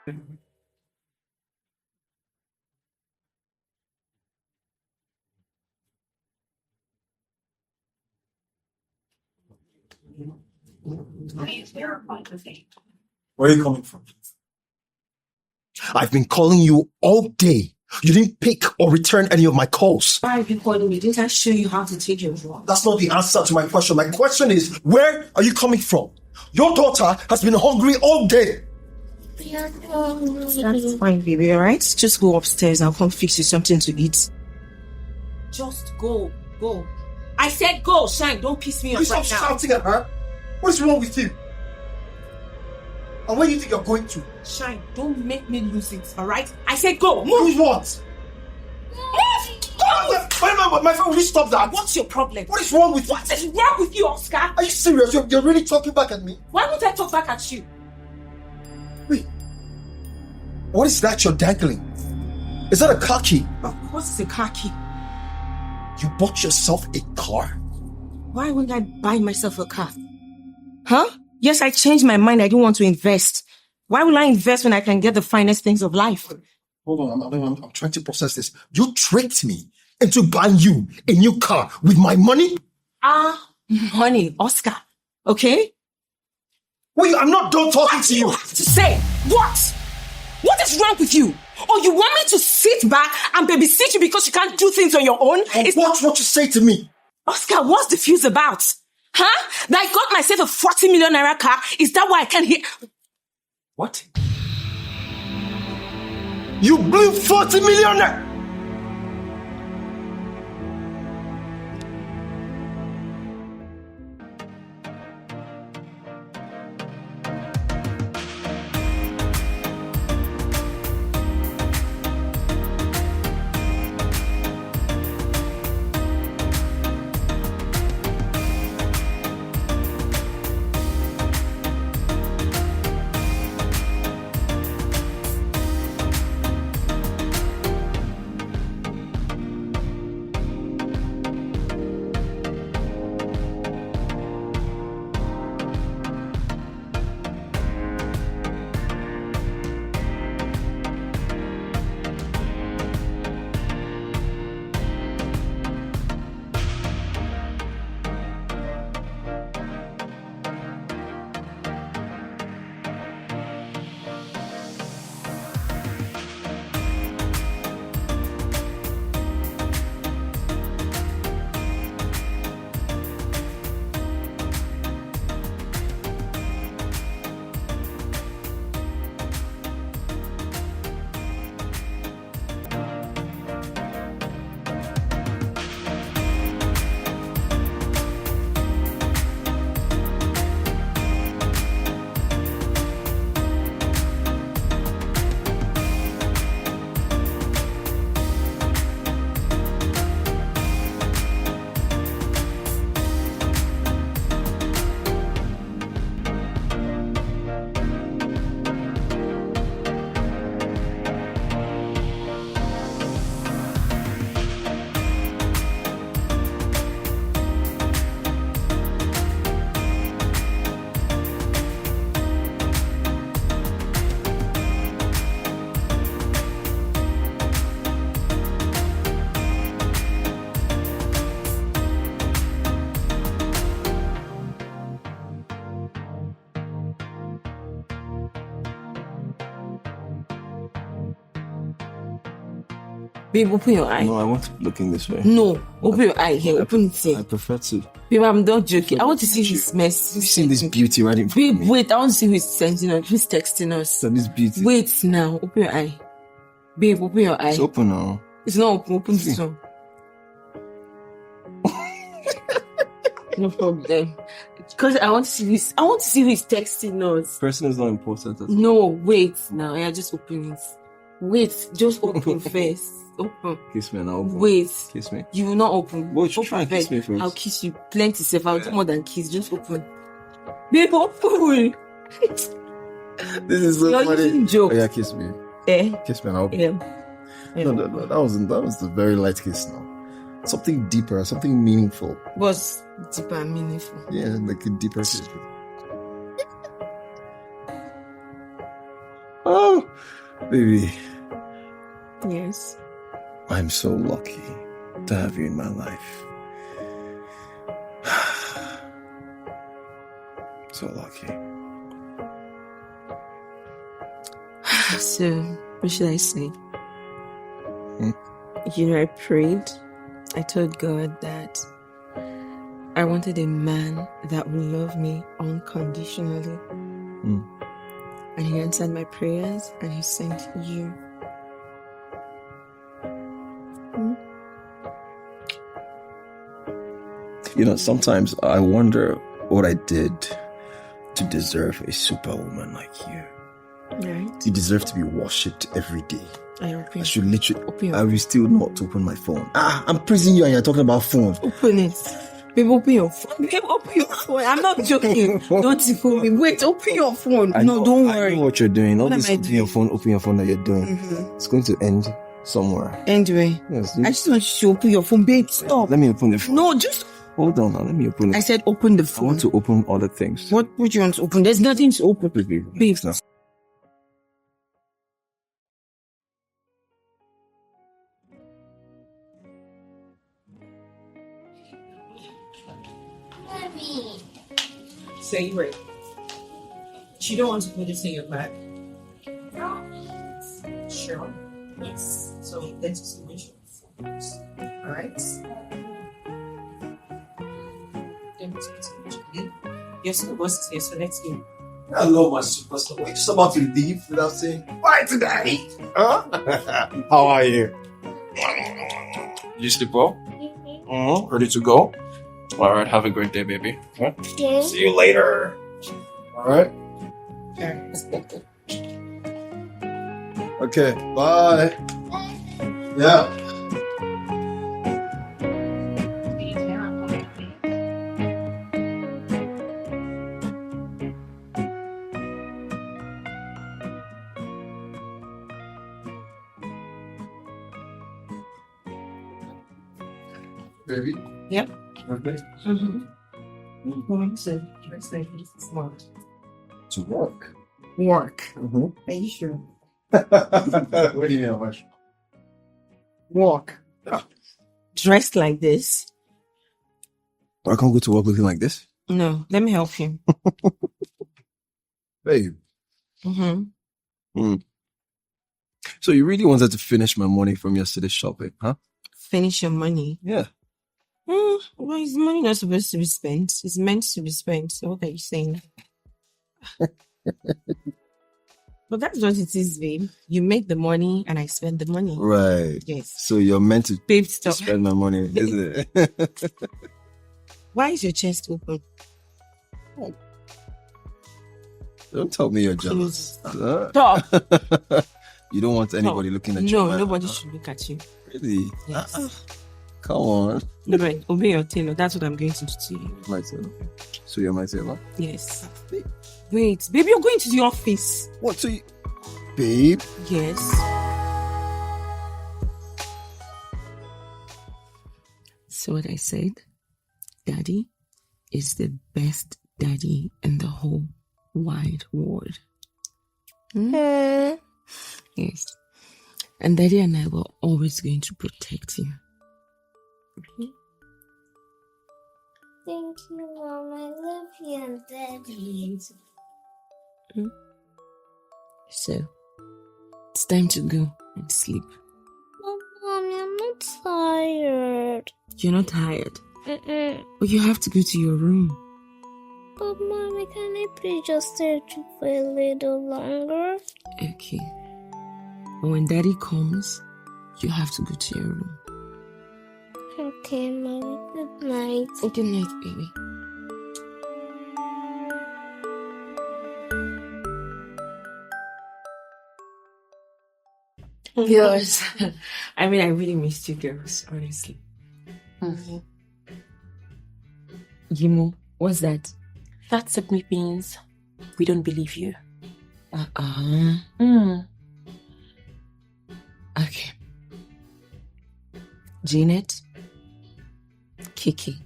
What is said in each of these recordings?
Where are you coming from? I've been calling you all day. You didn't pick or return any of my calls. Why have you calling me? Didn't I show you how to take your phone? That's not the answer to my question. My question is, where are you coming from? Your daughter has been hungry all day. That's fine, baby, alright? Just go upstairs. I'll come fix you something to eat. Just go. Go. I said go, Shine. Don't piss me off right now. Stop shouting at her. What is wrong with you? And where do you think you're going to? Shine, don't make me lose it, alright? I said go. Move. Lose what? Move. Go. My friend, will you stop that? What's your problem? What is wrong with you? What is wrong with you, Oscar? Are you serious? You're really talking back at me? Why won't I talk back at you? Wait. What is that you're dangling? Is that a car key? Of course it's a car key. You bought yourself a car? Why wouldn't I buy myself a car? Huh? Yes, I changed my mind. I don't want to invest. Why will I invest when I can get the finest things of life? Hold on, I'm trying to process this. You tricked me into buying you a new car with my money? Money, Oscar. Okay? Wait, I'm not done talking to you. What do you have to say? What? What is wrong with you? Or you want me to sit back and babysit you because you can't do things on your own? Watch what you say to me. Oscar, what's the fuse about? Huh? That I got myself a 40 million naira car? Is that why I can't hear? What? You blew 40 million naira! Babe, open your eye. No, I want to be looking this way. No, open your eye here. Open it here. I prefer to. Babe, I'm not joking. I want to see his mess. You've seen this beauty right in front of Babe, me. wait. I want to see who's sending us, who's texting us. So this beauty. Wait now. Open your eye. Babe, open your eye. It's open now. It's not open. Open this one. No problem. Because I want to see this. I want to see who is texting us. Person is not important. No, wait now. Yeah, just open it. Wait, just open first. Open. Kiss me and I'll open. Wait. Kiss me. You will not open. Well, Open try and kiss me first. I'll kiss you. Plenty safe. I'll do more than kiss. Just open. Babe, open. This is so You're funny. using jokes. Oh, yeah, kiss me. Eh? Kiss me and I'll open. Yeah. No, that was the very light kiss now. Something deeper, something meaningful. Was deeper and meaningful. Yeah, like a deeper kiss. Oh, Baby, Yes. I'm so lucky to have you in my life. So lucky. So, what should I say? Hmm? I prayed. I told God that I wanted a man that would love me unconditionally. And he answered my prayers and he sent you. Sometimes I wonder what I did to deserve a superwoman like you. Right? You deserve to be worshipped every day. I should literally open I will still not open my phone. I'm praising you and you're talking about phone. Open it. Babe, open your phone. Babe, open your phone. I'm not joking. Don't phone me. Wait, open your phone. Don't worry. I know what you're doing. All What this am I open your phone that you're doing. It's going to end somewhere. Anyway, Yes. I just want you to open your phone. Babe, stop. Let me open the phone. No, just Hold on now. Let me open it. I said open the I phone. want to open other things. What would you want to open? There's nothing to open. Baby. Babe, No. say right. You don't want to put this in your bag? No. Sure. Yes. So let's just finish your phones. Alright? Your superboss is here, so let's go. Hello, my superstar. We're just about to leave without saying bye today. Huh? How are you? You sleep well? Ready to go? All right. Have a great day, baby. Huh? Yeah. See you later. All right. Okay. Bye. Yeah. Baby. Yep. Okay. Smart. To work. Work. Mm-hmm. Are you sure? What do you mean, how much? Work. Dressed like this? I can't go to work looking like this. No, let me help you. Babe. Mm-hmm. So you really wanted to finish my money from yesterday's shopping, huh? Finish your money. Yeah. Well, is money not supposed to be spent? It's meant to be spent. So what are you saying? But that's what it is, babe. You make the money and I spend the money. Right. Yes. So you're meant to Babe, stop. spend my money, isn't it? Why is your chest open? Don't tell me you're jealous. Stop. You don't want anybody looking at you. No, nobody should look at you. Really? Yes. Come on. No, but obey your tailor. That's what I'm going to do to you. My tailor. So you're my tailor? Yes. Wait, babe, you're going to the office. What? So you... Babe? Yes. So what I said, Daddy is the best daddy in the whole wide world. Yes. And Daddy and I were always going to protect you. Thank you, Mom. I love you and Daddy. So, it's time to go and sleep. But Mommy, I'm not tired. You're not tired, but you have to go to your room. But Mommy, can I please just stay with you for a little longer? Okay. But when Daddy comes, you have to go to your room. Okay, Mommy. Good night. Good night, baby. Girls. I mean, I really missed you girls, honestly. Yimo, what's that? That simply means we don't believe you. Okay. Janet, Kiki,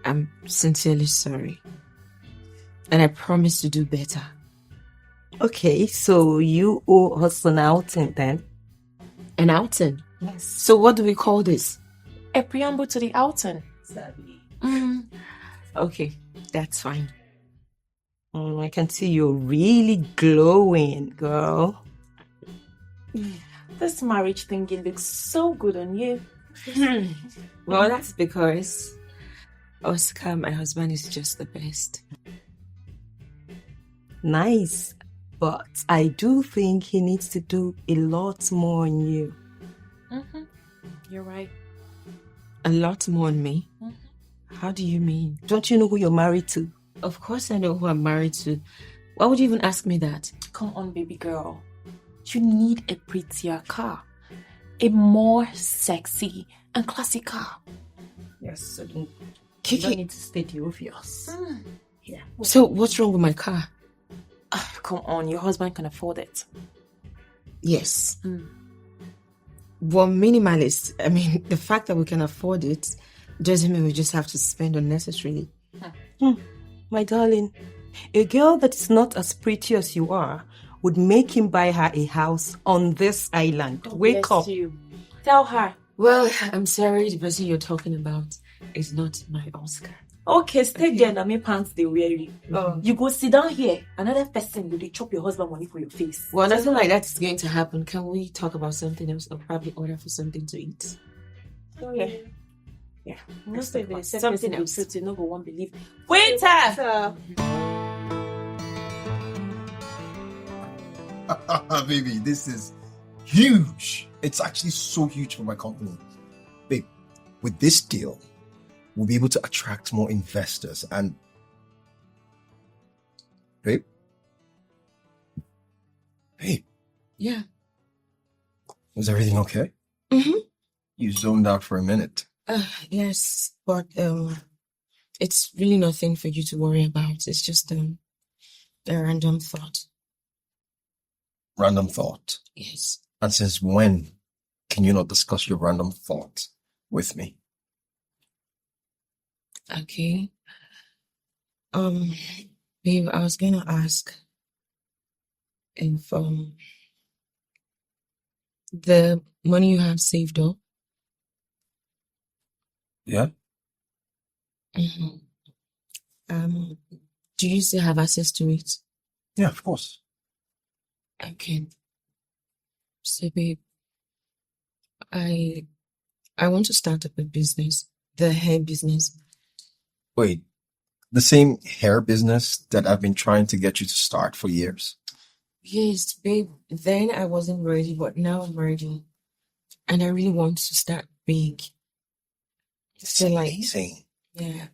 I'm sincerely sorry. And I promise to do better. Okay, so you owe us an outing then. An outing? Yes. So what do we call this? A preamble to the outing. Okay, that's fine. I can see you're really glowing, girl. This marriage thingy looks so good on you. Well, that's because Oscar, my husband, is just the best. Nice, but I do think he needs to do a lot more on you. You're right. A lot more on me? How do you mean? Don't you know who you're married to? Of course I know who I'm married to. Why would you even ask me that? Come on, baby girl. You need a prettier car. A more sexy and classy car. Yes, so you don't Kiki, need to state the obvious. yeah. So what's wrong with my car? Come on, your husband can afford it. Yes. Well, minimalist. I mean, the fact that we can afford it doesn't mean we just have to spend unnecessarily. My darling, a girl that is not as pretty as you are would make him buy her a house on this island. Wake up. You. Tell her. Well, I'm sorry, the person you're talking about is not my Oscar. Okay, stay there and me pants they wear you. You go sit down here. Another person will chop your husband money for your face. Well, nothing like that is going to happen. Can we talk about something else or probably order for something to eat? Okay. Yeah. Most of the Something else. You no go won't believe. Waiter! Baby, this is huge. It's actually so huge for my company. Babe, with this deal, we'll be able to attract more investors and... Babe? Babe, Yeah. was everything okay? You zoned out for a minute. Yes, but it's really nothing for you to worry about. It's just a random thought. Random thought. Yes. And since when can you not discuss your random thought with me? Okay. Babe, I was gonna ask if the money you have saved up. Yeah? Do you still have access to it? Yeah, of course. Okay. So, babe, I want to start up a business, the hair business. Wait, the same hair business that I've been trying to get you to start for years? Yes, babe. Then I wasn't ready, but now I'm ready, and I really want to start big. It's So, like, amazing. yeah.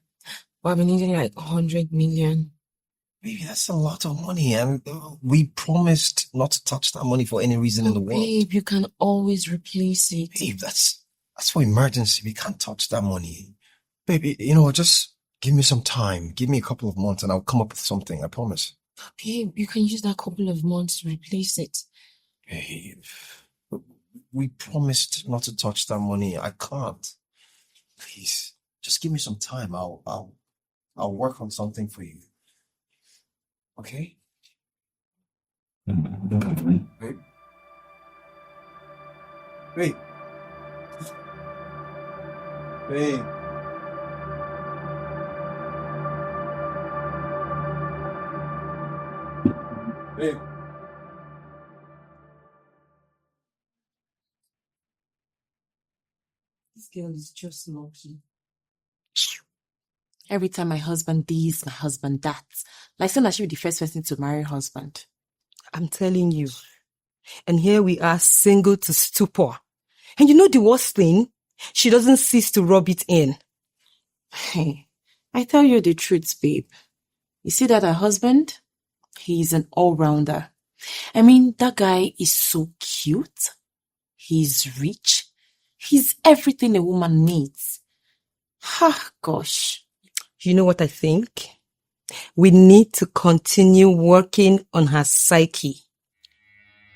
Well, I've been needing like 100 million. Baby, that's a lot of money. And we promised not to touch that money for any reason in the world. Babe, you can always replace it. Babe, that's for emergency. We can't touch that money. Baby, you know, just give me some time. Give me a couple of months and I'll come up with something. I promise. Babe, you can use that couple of months to replace it. Babe, we promised not to touch that money. I can't. Please, just give me some time. I'll work on something for you. Okay? Babe? Babe? Babe? Babe? This girl is just lucky. Every time my husband this, my husband that. Like saying that she be the first person to marry a husband. I'm telling you. And here we are, single to stupor. And you know the worst thing? She doesn't cease to rub it in. Hey, I tell you the truth, babe. You see that her husband? He's an all-rounder. I mean, that guy is so cute. He's rich. He's everything a woman needs. Gosh. You know what I think? We need to continue working on her psyche.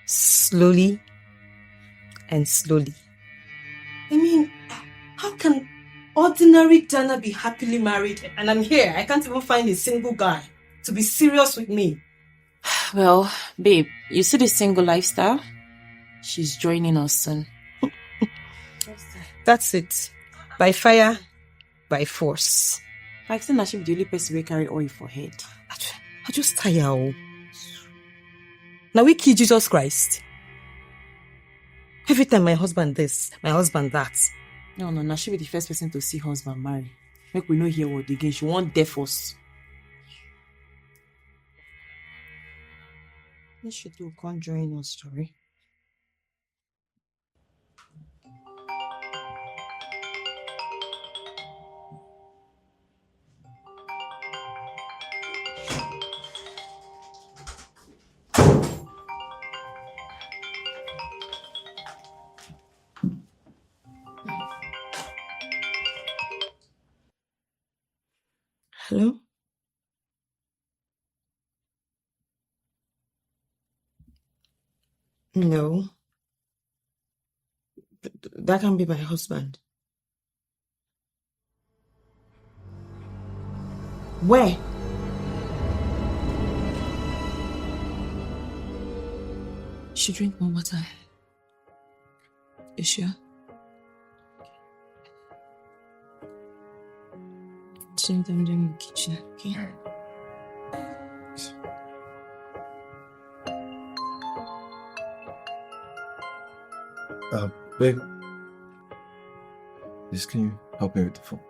Slowly and slowly. I mean, how can ordinary Dana be happily married and I'm here? I can't even find a single guy to be serious with me. Well, babe, you see the single lifestyle? She's joining us soon. That's it. By fire, by force. Like saying that she be the only person we carry oil for head. I just tire. Now we kill Jesus Christ. Every time my husband this, my husband that. No, now she be the first person to see husband marry. Make we no hear what again. She won't deaf us. This should do can't join us, story. Hello? No. That can be my husband. Where? She drink more water. You sure? Same time in the kitchen, okay? Babe. Please, can you help me with the phone?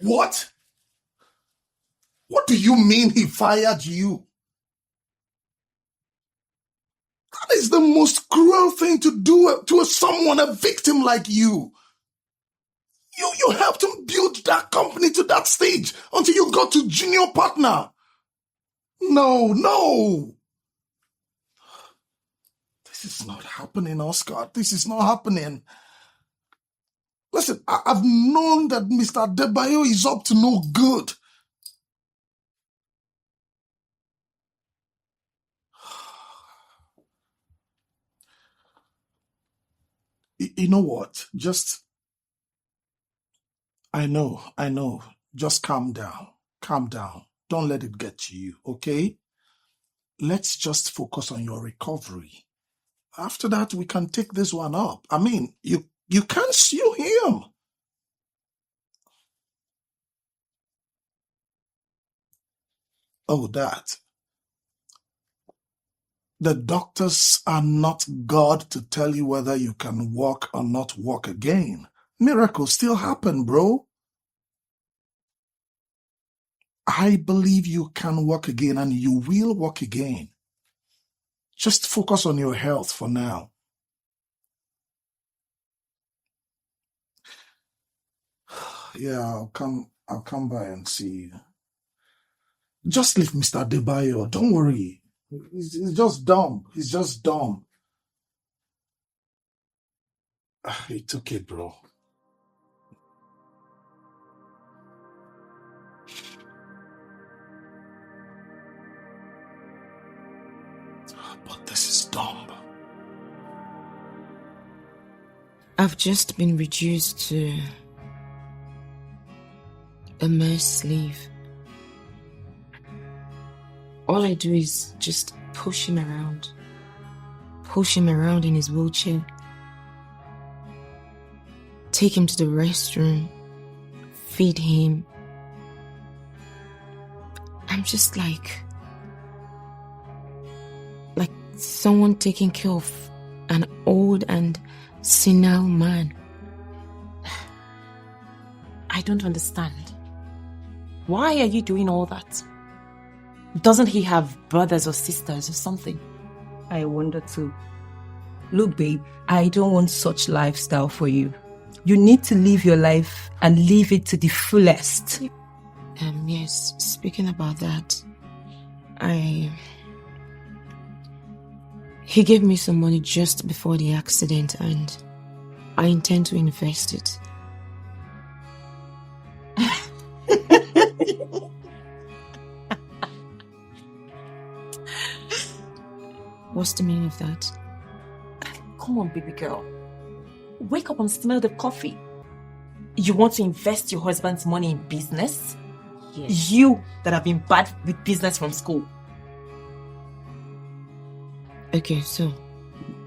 What? What do you mean he fired you? That is the most cruel thing to do to someone, a victim like you. You helped him build that company to that stage until you got to junior partner. No. This is not happening, Oscar. This is not happening. Listen, I've known that Mr. Adebayo is up to no good. You know what? I know. Just calm down. Calm down. Don't let it get to you, okay? Let's just focus on your recovery. After that, we can take this one up. I mean, you can't sue him. Oh, that. The doctors are not God to tell you whether you can walk or not walk again. Miracles still happen, bro. I believe you can walk again and you will walk again. Just focus on your health for now. Yeah, I'll come by and see you. Just leave Mr. Adebayo. Don't worry. He's just dumb. He's just dumb. It's okay, bro. But this is dumb. I've just been reduced to a mere slave. All I do is just push him around in his wheelchair, take him to the restroom, feed him. I'm just like someone taking care of an old and senile man. I don't understand. Why are you doing all that? Doesn't he have brothers or sisters or something? I wonder too. Look, babe, I don't want such lifestyle for you. You need to live your life and live it to the fullest. Yes, speaking about that, he gave me some money just before the accident and I intend to invest it. What's the meaning of that? Come on, baby girl. Wake up and smell the coffee. You want to invest your husband's money in business? Yes. You that have been bad with business from school. Okay, so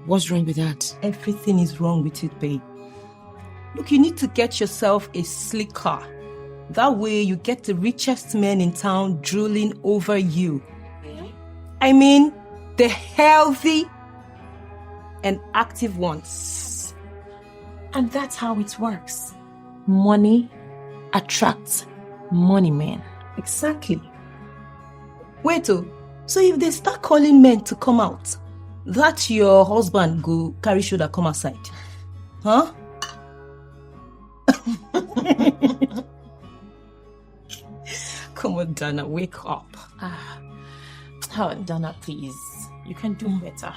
what's wrong with that? Everything is wrong with it, babe. Look, you need to get yourself a slick car. That way you get the richest men in town drooling over you. I mean, the healthy and active ones. And that's how it works. Money attracts money men. Exactly. Wait, so if they start calling men to come out, that your husband go carry shoulder come outside? Huh? Come on, Dana, wake up. Oh, Dana, please. You can do better.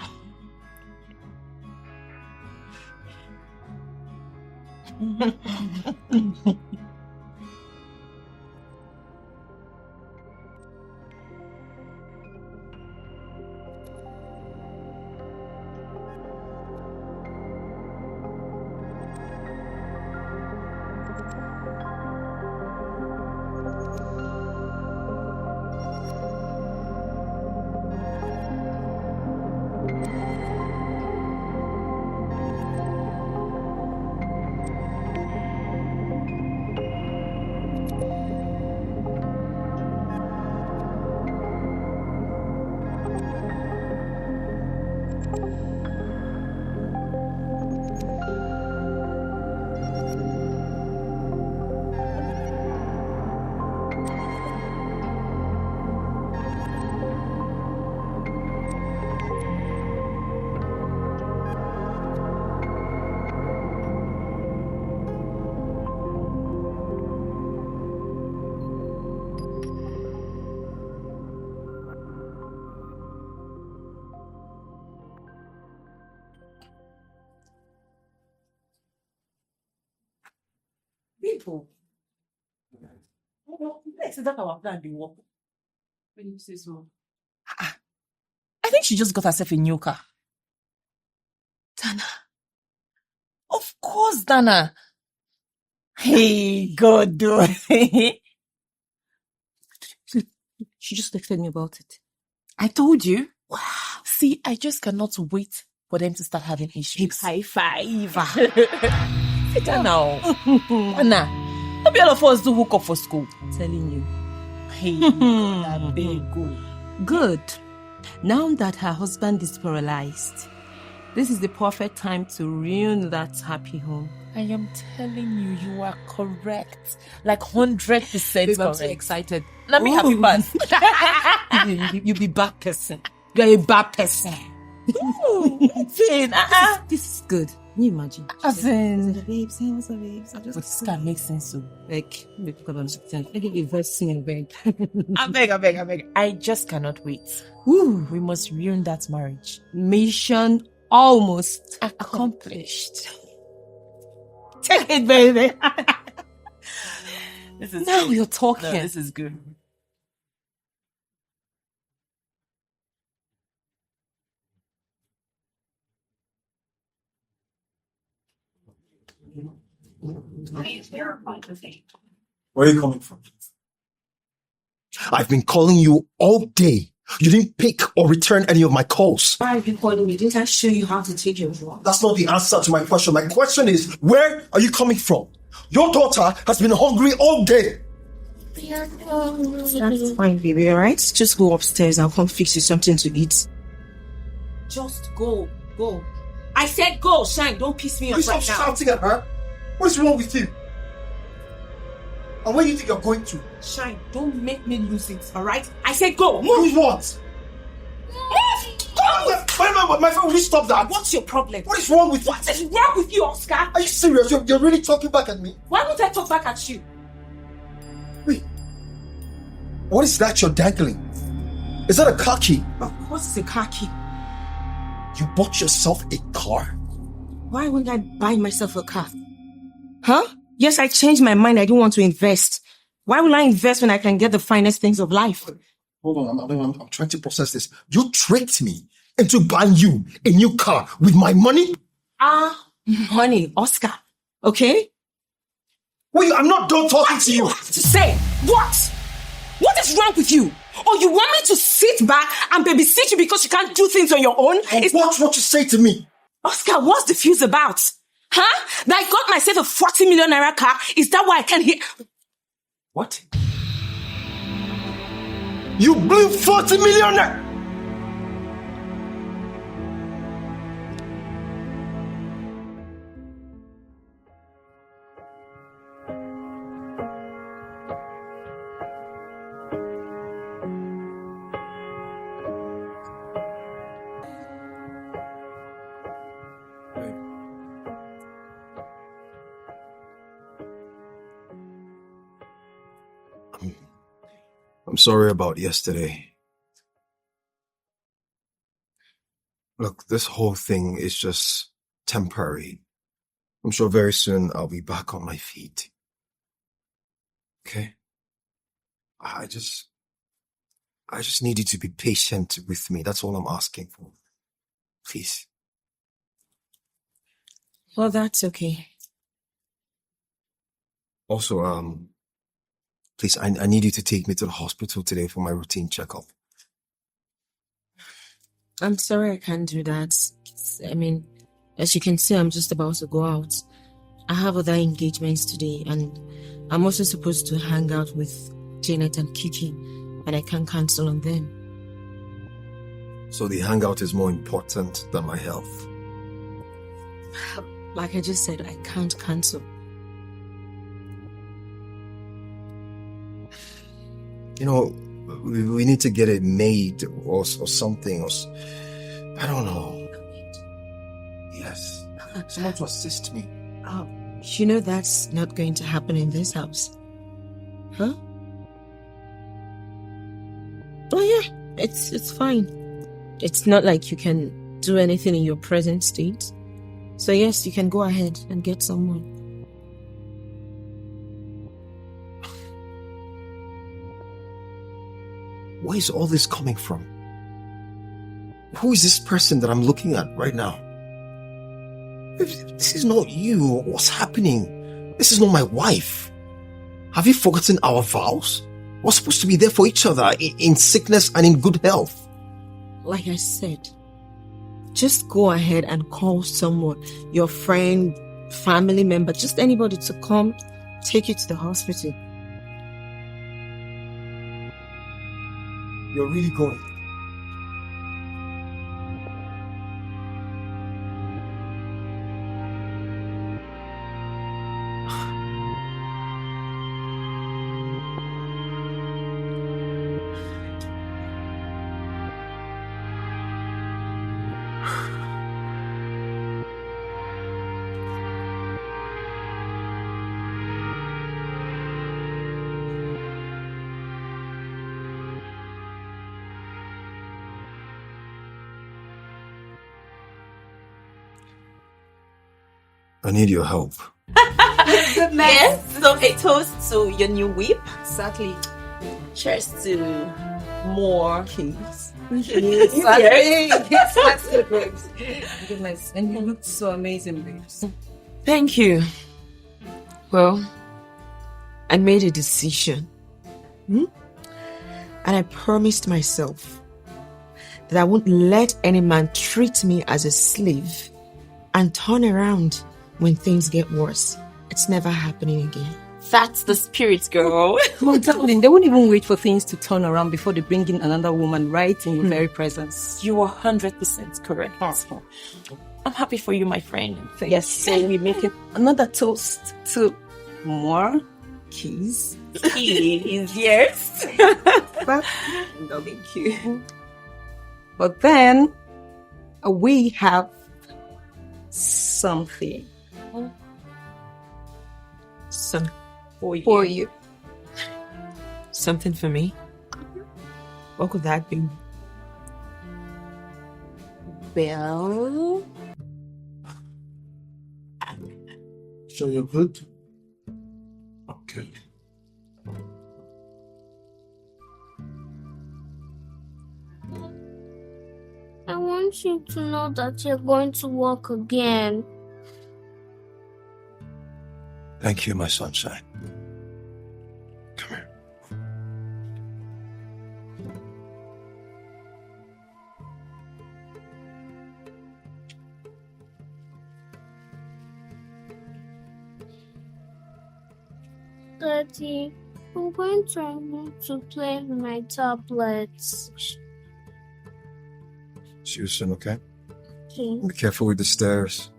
People. Next is that our plan dey work. When you say so. I think she just got herself a new car. Dana. Of course, Dana. Hey, God, do She just texted me about it. I told you. Wow. See, I just cannot wait for them to start having issues. High five. Sit down now. Anna, maybe all of us do hook up for school. Telling you. Hey, that big good. Good. Now that her husband is paralyzed, this is the perfect time to ruin that happy home. I am telling you, you are correct. Like 100% Babe, correct. I'm so excited. Let me happy pass. You be bad person. You are a bad person. This is good. Can you imagine? As in, Babes, hey, what's up, babes? but this can make sense, so. Like, I give you verse singing, babe. I beg. I just cannot wait. Ooh, We must ruin that marriage. mission almost accomplished. Take it, baby. This is Now good. you're talking. No, this is good. Where are you coming from? I've been calling you all day. You didn't pick or return any of my calls. Why are you calling me? Didn't I show you how to take your job? That's not the answer to my question. My question is, where are you coming from? Your daughter has been hungry all day. That's fine, baby, alright? Just go upstairs. I'll come fix you something to eat. Just go. I said go, Shine. Don't piss me Will you off stop right now. shouting at her? What's wrong with you? And where do you think you're going to? Shine, don't make me lose it, alright? I said go, move! Move what? Move! Go! My friend, will you stop that? What's your problem? What is wrong with you? What is wrong with you, Oscar? Are you serious? You're really talking back at me? Why would I talk back at you? Wait. What is that you're dangling? Is that a car key? Of course it's a car key. You bought yourself a car? Why wouldn't I buy myself a car? Huh? Yes, I changed my mind. I didn't want to invest. Why will I invest when I can get the finest things of life? Hold on, I'm trying to process this. You tricked me into buying you a new car with my money? Money, Oscar. Okay? Wait, I'm not done talking to you. What to say? What? What is wrong with you? Or you want me to sit back and babysit you because you can't do things on your own? Watch what you say to me. Oscar, what's the fuse about? Huh? That I got myself a 40 million naira car? Is that why I can't hear? What? You blew 40 million naira! I'm sorry about yesterday. Look, this whole thing is just temporary. I'm sure very soon I'll be back on my feet. Okay? I just need you to be patient with me. That's all I'm asking for. Please. Well, that's okay. Also, please, I need you to take me to the hospital today for my routine checkup. I'm sorry I can't do that. I mean, as you can see, I'm just about to go out. I have other engagements today, and I'm also supposed to hang out with Janet and Kiki, and I can't cancel on them. So the hangout is more important than my health? Like I just said, I can't cancel. You know, we need to get a maid or something. I don't know. Yes. Someone to assist me. You know that's not going to happen in this house. Huh? Oh yeah, it's fine. It's not like you can do anything in your present state. So yes, you can go ahead and get someone. Where is all this coming from? Who is this person that I'm looking at right now? This is not you. What's happening? This is not my wife. Have you forgotten our vows? We're supposed to be there for each other in sickness and in good health. Like I said, just go ahead and call someone, your friend, family member, just anybody to come take you to the hospital. You're really going? I need your help. Yes, so a toast to your new whip. Exactly. Cheers to more keys. Yes, that's good, babes. Goodness, and you look so amazing, babes. Thank you. Well, I made a decision. And I promised myself that I wouldn't let any man treat me as a slave and turn around when things get worse. It's never happening again. That's the spirit, girl. Well, darling, they won't even wait for things to turn around before they bring in another woman right in your very presence. You are 100% correct. I'm happy for you, my friend. Yes, so we make it another toast to more Keys. Keys, yes. But, No, thank you. but then we have something Some For you. for you. Something for me. What could that be? Well, So you're good? Okay. I want you to know that you're going to work again. Thank you, my sunshine. Come here. Daddy, I'm going to remove to play with my tablets. See you soon, okay? Okay. Be careful with the stairs.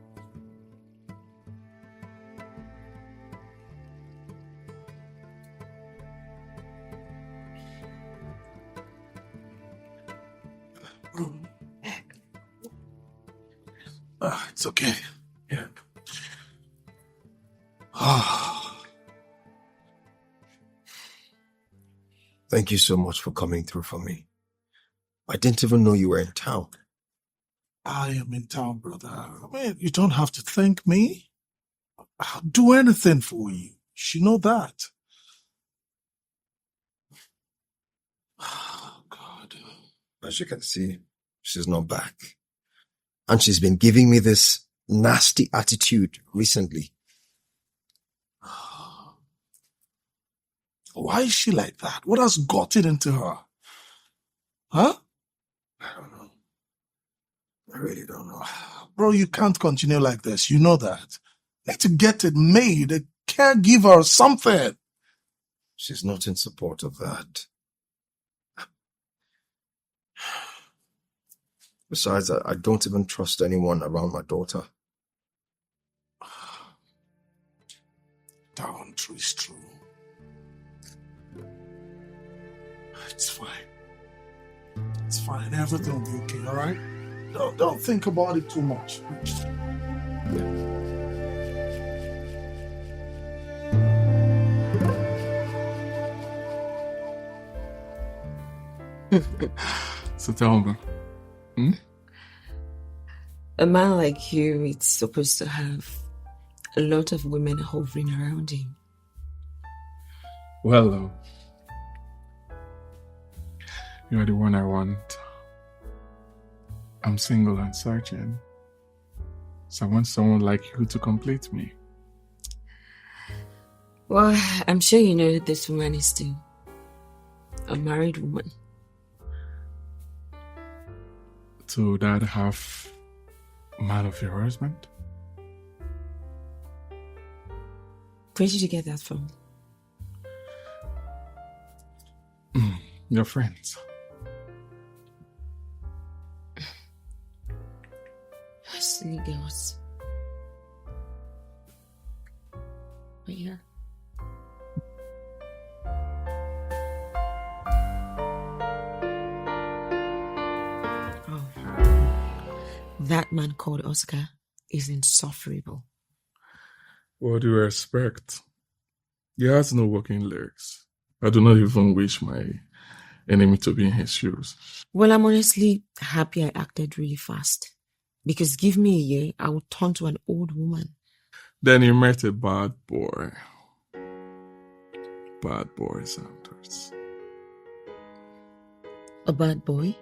It's okay. Yeah. Thank you so much for coming through for me. I didn't even know you were in town. I am in town, brother. I mean, you don't have to thank me. I'll do anything for you. You should know that. Oh, God. As you can see, she's not back. And she's been giving me this nasty attitude recently. Why is she like that? What has gotten into her? Huh? I don't know. I really don't know. Bro, you can't continue like this. You know that. Need to get a maid, a caregiver, or something. She's not in support of that. Besides, I don't even trust anyone around my daughter. That one true is true. It's fine. It's fine. Everything will be okay, all right? Don't think about it too much. So tell me. A man like you is supposed to have a lot of women hovering around him. Well, you're the one I want. I'm single and searching. So I want someone like you to complete me. Well, I'm sure you know that this woman is still a married woman. To that half man of your husband? Where did you get that from? Your friends. Silly girls. But yeah. Oh. That man called Oscar is insufferable. What do you expect? He has no working legs. I do not even wish my enemy to be in his shoes. Well, I'm honestly happy I acted really fast. Because give me a year, I will turn to an old woman. Then you met a bad boy. Bad boy, Santos. A bad boy?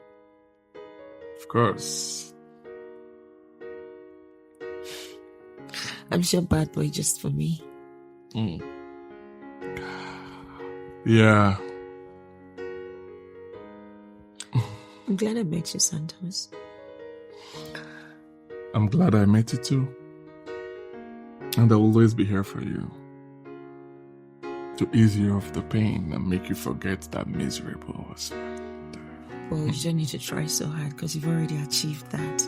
Of course. I'm sure bad boy just for me. Yeah. I'm glad I met you, Santos. I'm glad I met you too. And I'll always be here for you. To ease you of the pain and make you forget that miserable husband. Well, you don't need to try so hard because you've already achieved that.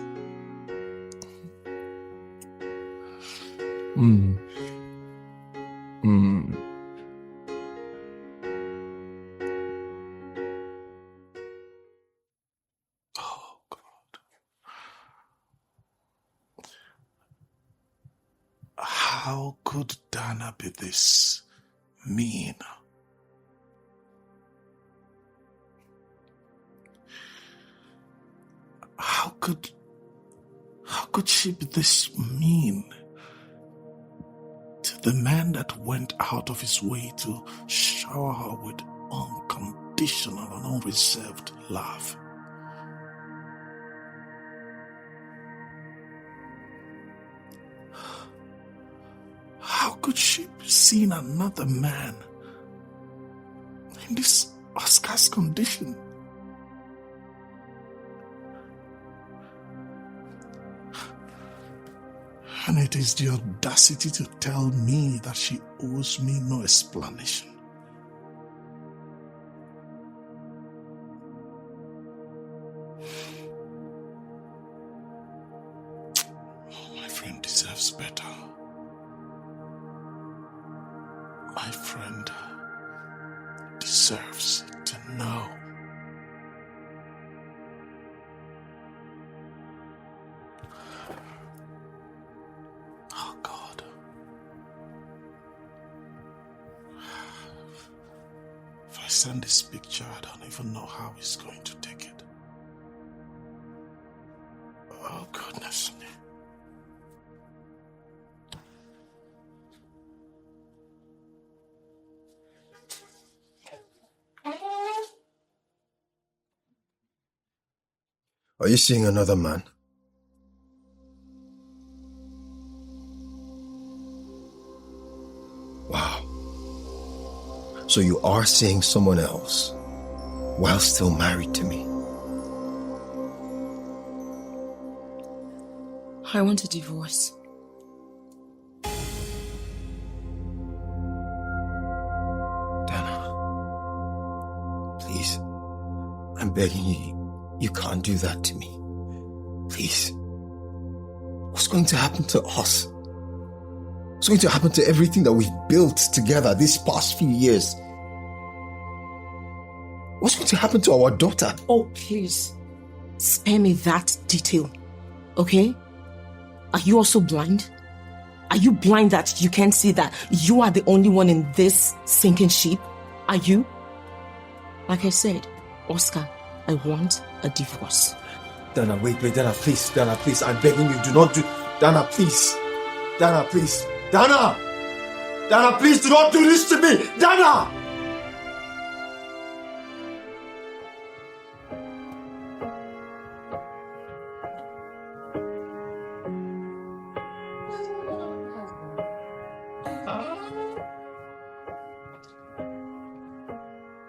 How could Dana be this mean? How could she be this mean to the man that went out of his way to shower her with unconditional and unreserved love? How could she be seeing another man in this Oscar's condition? And it is the audacity to tell me that she owes me no explanation. My friend deserves better. My friend deserves to know. Oh God. If I send this picture, I don't even know how he's going to take it. Oh goodness me. Are you seeing another man? Wow. So you are seeing someone else while still married to me? I want a divorce. Dana, please, I'm begging you. You can't do that to me. Please. What's going to happen to us? What's going to happen to everything that we've built together these past few years? What's going to happen to our daughter? Oh, please. Spare me that detail. Okay? Are you also blind? Are you blind that you can't see that you are the only one in this sinking ship? Are you? Like I said, Oscar, I want a divorce. Dana, wait, Dana, please, I'm begging you, do not do... Dana, please. Dana, please. Dana! Dana, please, do not do this to me! Dana!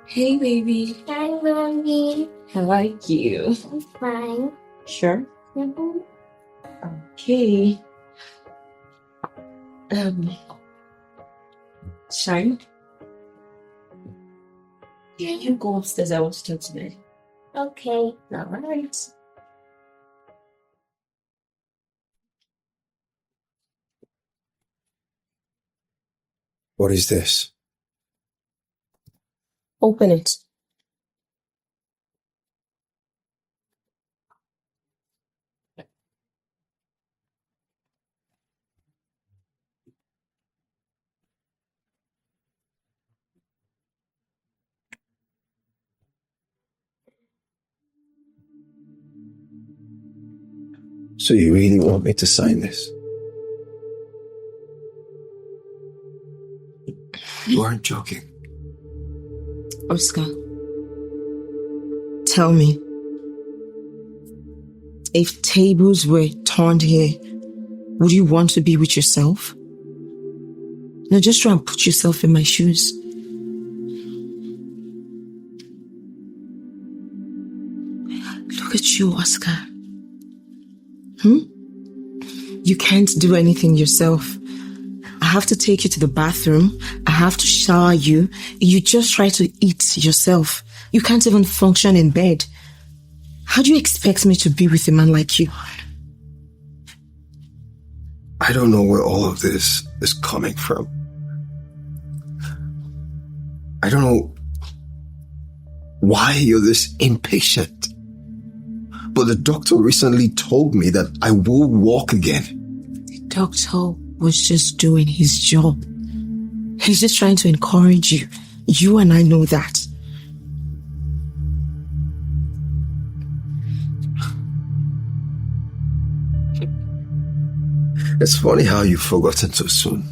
Hey, baby. Hi, Mommy. How are you? I'm fine. Sure. Mm-hmm. Okay. Shine. Yeah, you go upstairs. I want to talk to you. Okay. All right. What is this? Open it. So you really want me to sign this? You aren't joking. Oscar, tell me, if tables were turned here, would you want to be with yourself? No, just try and put yourself in my shoes. Look at you, Oscar. You can't do anything yourself. I have to take you to the bathroom. I have to shower you. You just try to eat yourself. You can't even function in bed. How do you expect me to be with a man like you? I don't know where all of this is coming from. I don't know why you're this impatient. But the doctor recently told me that I will walk again. Doctor, was just doing his job. He's just trying to encourage you. You and I know that. It's funny how you've forgotten so soon.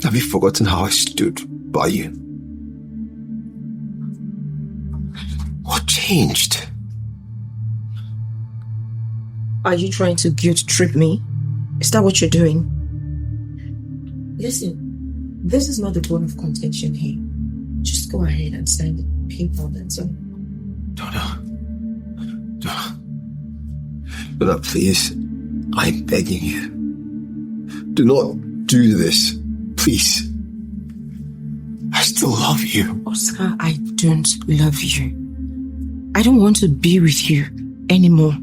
Have you forgotten how I stood by you? What changed? Are you trying to guilt trip me? Is that what you're doing? Listen, this is not the bone of contention here. Just go ahead and sign the paper, that's all. Donna, please. I'm begging you. Do not do this. Please. I still love you. Oscar, I don't love you. I don't want to be with you anymore.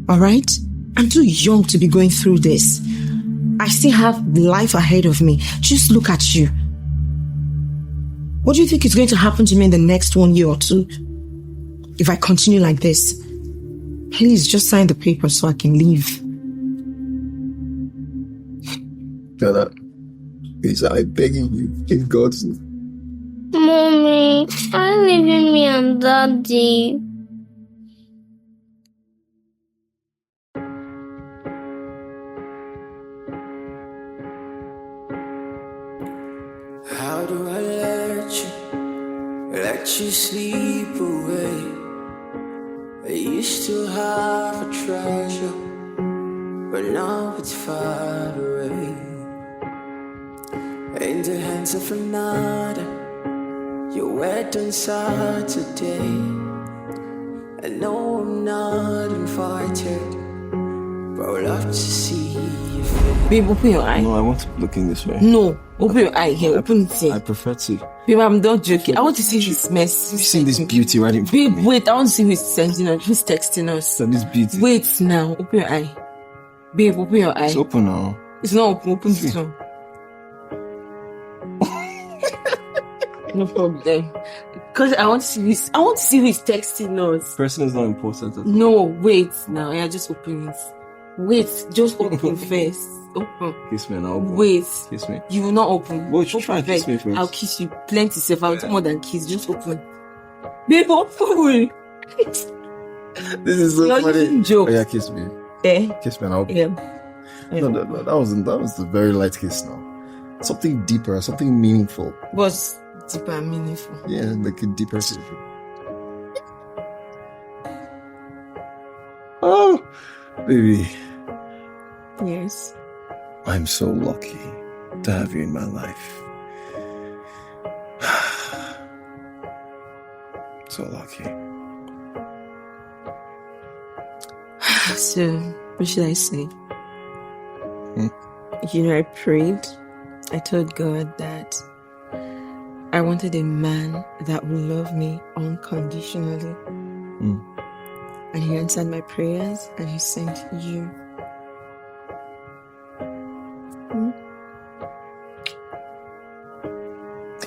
Alright? I'm too young to be going through this. I still have life ahead of me. Just look at you. What do you think is going to happen to me in the next 1 year or two? If I continue like this? Please, just sign the paper so I can leave. Donna, please, I'm begging you. In God's name. Mommy, are you leaving me and Daddy? How do I let you sleep away? You still have a treasure, but now it's far away. In the hands of another, you're wed on Saturday. I know I'm not invited, but I'd love to see you. Babe, open your eye. No, I want to look in this way. No, open your eye here. Open it here. I prefer to. Babe, I'm not joking. I want to see this mess. You've seen this beauty right in front Babe, of me. wait. I want to see who's sending us, who's texting us. So this beauty. Wait now. Open your eye. Babe, open your eye. It's open now. It's not open. Open this one. No problem. Because I want to see this. I want to see who is texting us. Person is not important. No, wait now. Yeah, just open it. Wait, just open first. Open. Kiss me and I'll open. Wait. Kiss me. You will not open. Well, you Open try and kiss me first. I'll kiss you. Plenty safe. I'll do more than kiss. Just open. Babe, open. This is so You're funny. using joke. Oh, yeah, kiss me. Eh? Kiss me and I'll open. Yeah. No, that was a very light kiss now. Something deeper, something meaningful. What's deeper and meaningful? Yeah, like a deeper kiss. Oh, baby. Yes. I'm so lucky to have you in my life. So lucky. So, what should I say? You know, I prayed. I told God that I wanted a man that would love me unconditionally. And he answered my prayers and he sent you.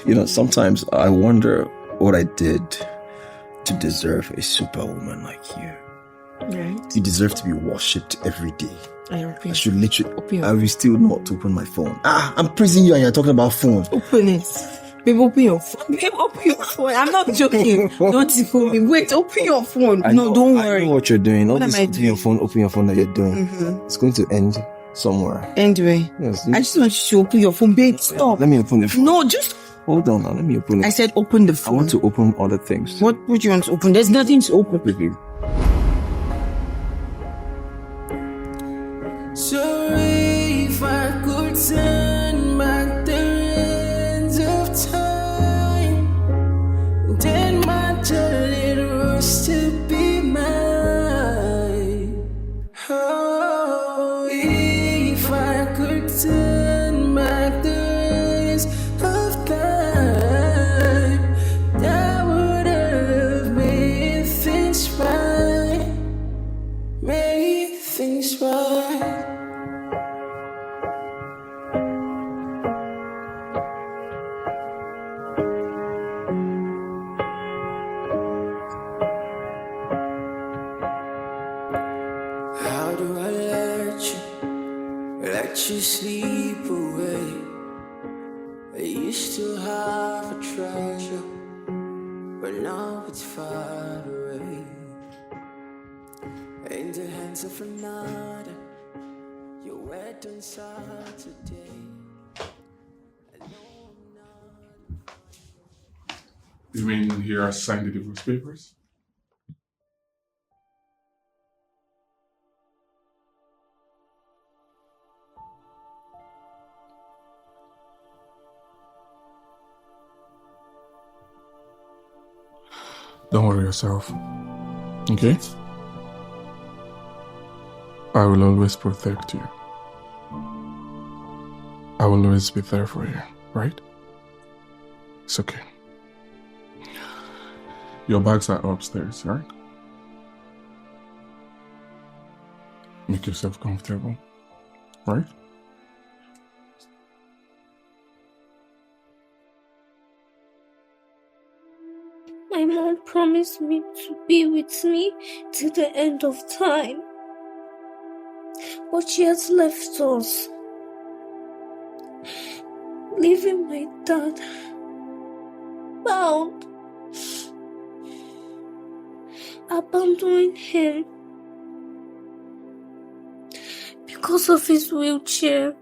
You know, sometimes I wonder what I did to deserve a superwoman like you. Right? You deserve to be worshipped every day. I should literally open I will still not open my phone. I'm praising you and you're talking about phone. Open it. Babe, open your phone. Babe, open your phone. I'm not joking. Don't phone me. Wait, open your phone. Don't worry. I know what you're doing. All What this am I open your phone that you're doing. It's going to end somewhere. Anyway, Yes. I just want you to open your phone. Babe, stop. Let me open the phone. No, just Hold on now. Let me open it. I said open the I phone. want to open other things. What would you want to open? There's nothing to open. Baby. So if I could turn back the hands of time, then my darling was to be mine. Oh, if I could turn back the hands of time, that would have made things right. let you sleep away. You still have a treasure, but now it's far away. In the hands of another, you're wet inside today. You mean he has signed the divorce papers? Don't worry yourself. Okay? I will always protect you. I will always be there for you, right? It's okay. Your bags are upstairs, right? Make yourself comfortable, right? My mom promised me to be with me till the end of time. But she has left us, leaving my dad bound, abandoning him because of his wheelchair.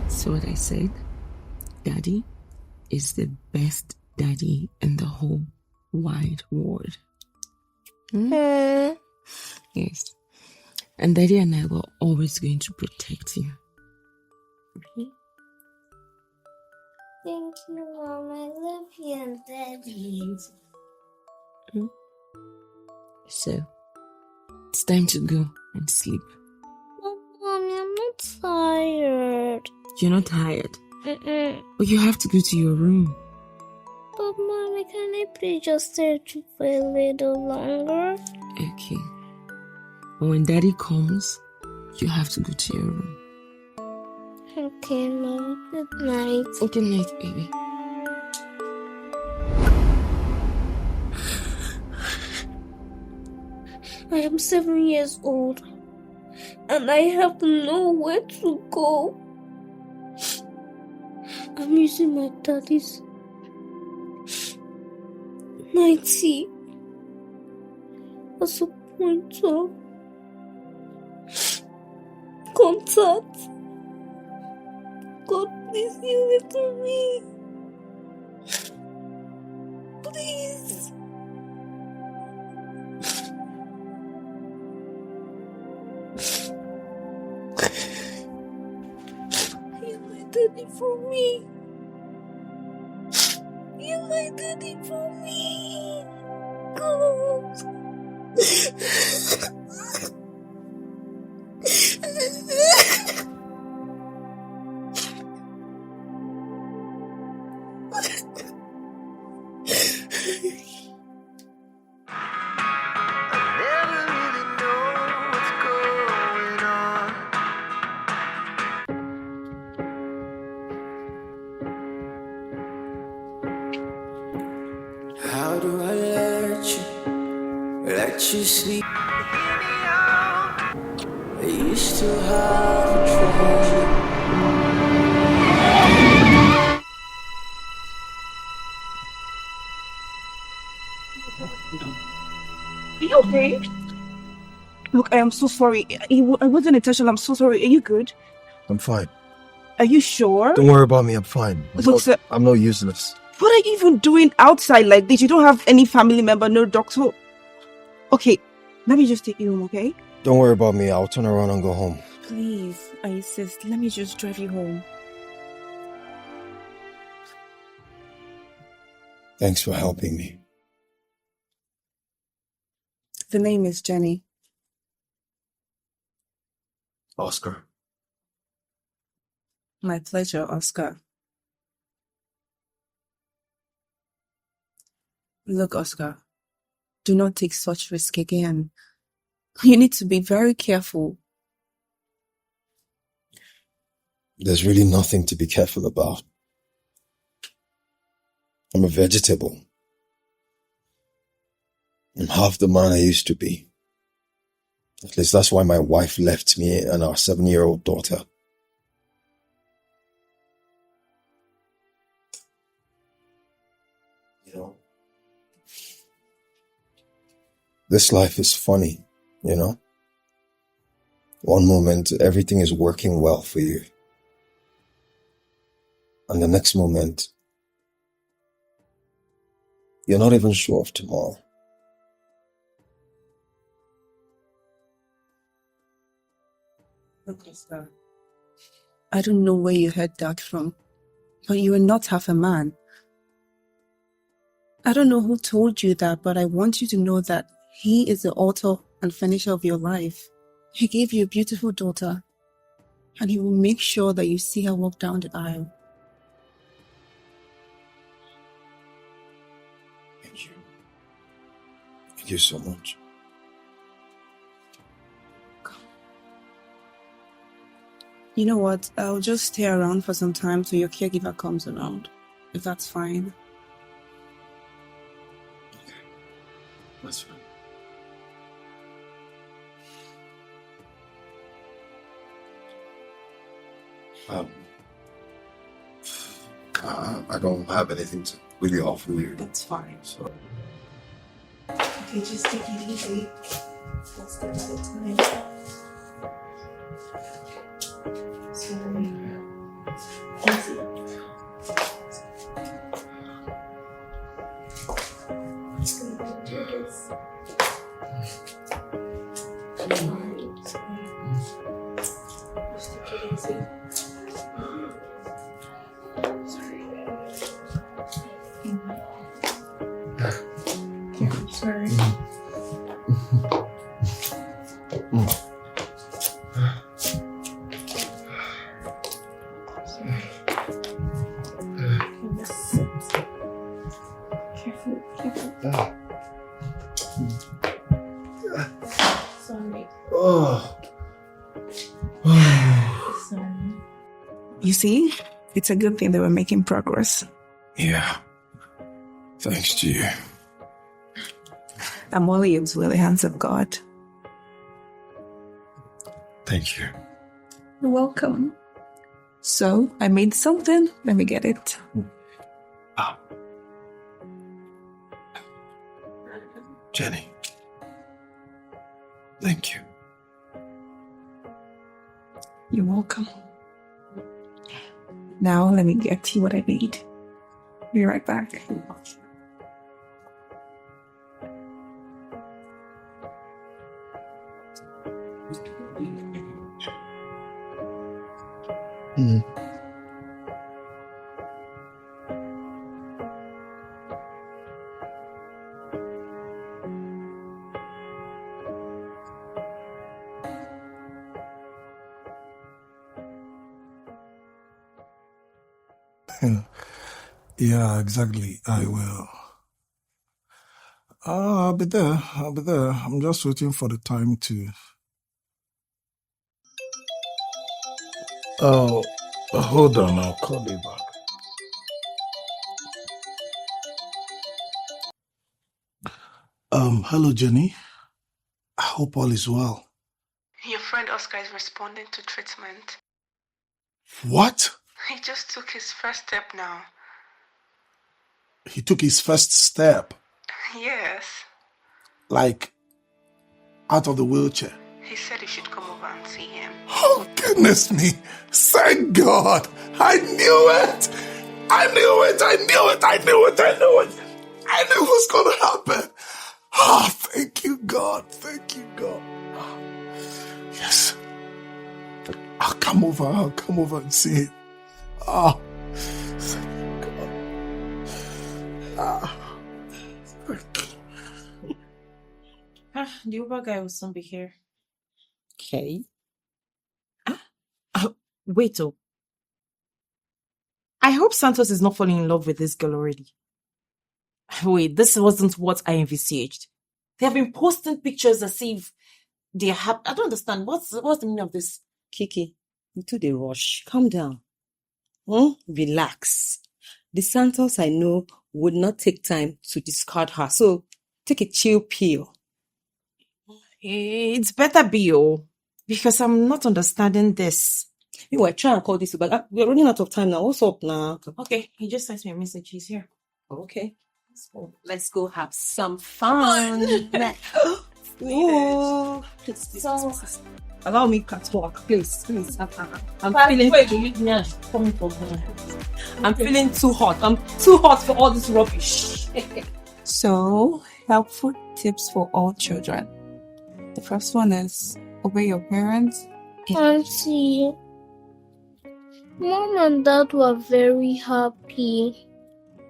So what I said, Daddy is the best daddy in the whole wide world. Yes. And Daddy and I were always going to protect you. Thank you, Mom. I love you and Daddy. So, it's time to go and sleep. But Mommy, I'm not tired. You're not tired? But you have to go to your room. But Mommy, can I please just stay with you for a little longer? Okay. But when Daddy comes, you have to go to your room. Okay, Mom. Good night. Good night, baby. I am 7 years old, and I have nowhere to go. I'm using my daddy's 90 as a point of contact. God, please give it to me. Please. You're my daddy for me. You're my daddy for me. God. How do I let you sleep? You still have a treasure. Are you okay? Look, I am so sorry. I wasn't intentional. I'm so sorry. Are you good? I'm fine. Are you sure? Don't worry about me. I'm fine. Sir, I'm not useless. what are you even doing outside like this? You don't have any family member, no doctor. Okay, let me just take you home, okay? Don't worry about me. I'll turn around and go home. Please, I insist. Let me just drive you home. Thanks for helping me. The name is Jenny. Oscar. My pleasure, Oscar. Look, Oscar, do not take such risk again. You need to be very careful. There's really nothing to be careful about. I'm a vegetable. I'm half the man I used to be. At least that's why my wife left me and our 7-year-old daughter. You know, this life is funny, you know? One moment, everything is working well for you. And the next moment, you're not even sure of tomorrow. Okay, sir. I don't know where you heard that from, but you are not half a man. I don't know who told you that, but I want you to know that he is the author and finisher of your life. He gave you a beautiful daughter, and he will make sure that you see her walk down the aisle. Thank you. Thank you so much. You know what? I'll just stay around for some time till your caregiver comes around, if that's fine. Okay. That's fine. I don't have anything to really offer you. That's fine. So. Okay, just take it easy. One step at a time. Sorry. Easy. Just gonna do this. Just take it easy. Sorry. Sorry. Oh. Sorry. You see, it's a good thing that we're making progress. Yeah. Thanks to you. I'm only used with the hands of God. Thank you. You're welcome. So, I made something. Let me get it. Jenny. Thank you. You're welcome. Now, let me get you what I made. Be right back. Yeah, exactly. I will. I'll be there. I'll be there. I'm just waiting for the time to. Oh, hold on. I'll call you back. Hello, Jenny. I hope all is well. Your friend Oscar is responding to treatment. What? He just took his first step now. He took his first step. Yes. Like, out of the wheelchair. He said you should come over and see him. Oh, goodness me. Thank God. I knew it. I knew it. I knew it. I knew it. I knew it. I knew it was going to happen. Ah, thank you, God. Thank you, God. Yes. I'll come over. I'll come over and see him. Ah, thank you, God. Ah, thank you. The Uber guy will soon be here. Okay. Wait, oh. I hope Santos is not falling in love with this girl already. Wait, this wasn't what I envisaged. They have been posting pictures as if they have. I don't understand. What's the meaning of this? Kiki, you too dey rush. Calm down. Relax. The Santos I know would not take time to discard her. So take a chill pill. It's better be, oh, because I'm not understanding this. You were trying to call this back. We're running out of time now. What's up now? Okay, he just sent me a message. He's here. Okay. Let's go have some fun. Oh, so, allow me to talk, please. I'm feeling too hot. I'm too hot for all this rubbish. So, helpful tips for all children. The first one is obey your parents. Auntie, Mom and Dad were very happy.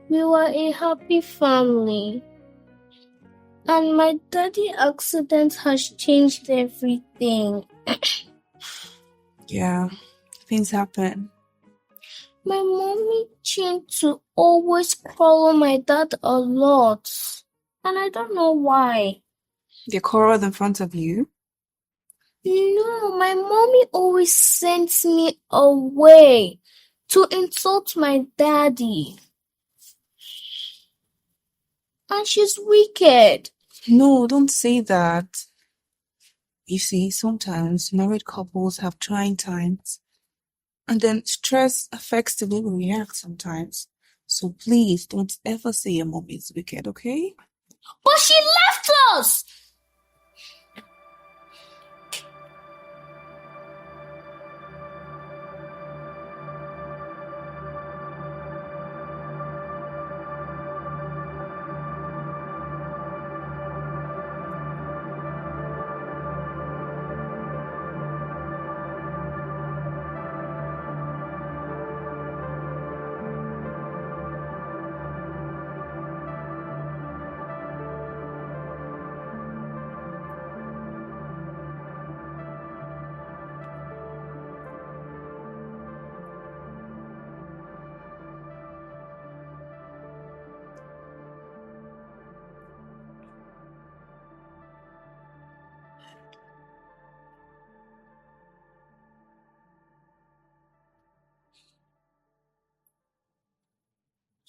We were a happy family. And my daddy accident has changed everything. Yeah, things happen. My mommy seemed to always follow my dad a lot. And I don't know why. They quarreled in front of you. No, my mommy always sends me away to insult my daddy. And she's wicked. No, don't say that. You see, sometimes married couples have trying times. And then stress affects the way we react sometimes. So please don't ever say your mom is wicked, okay? But she left us!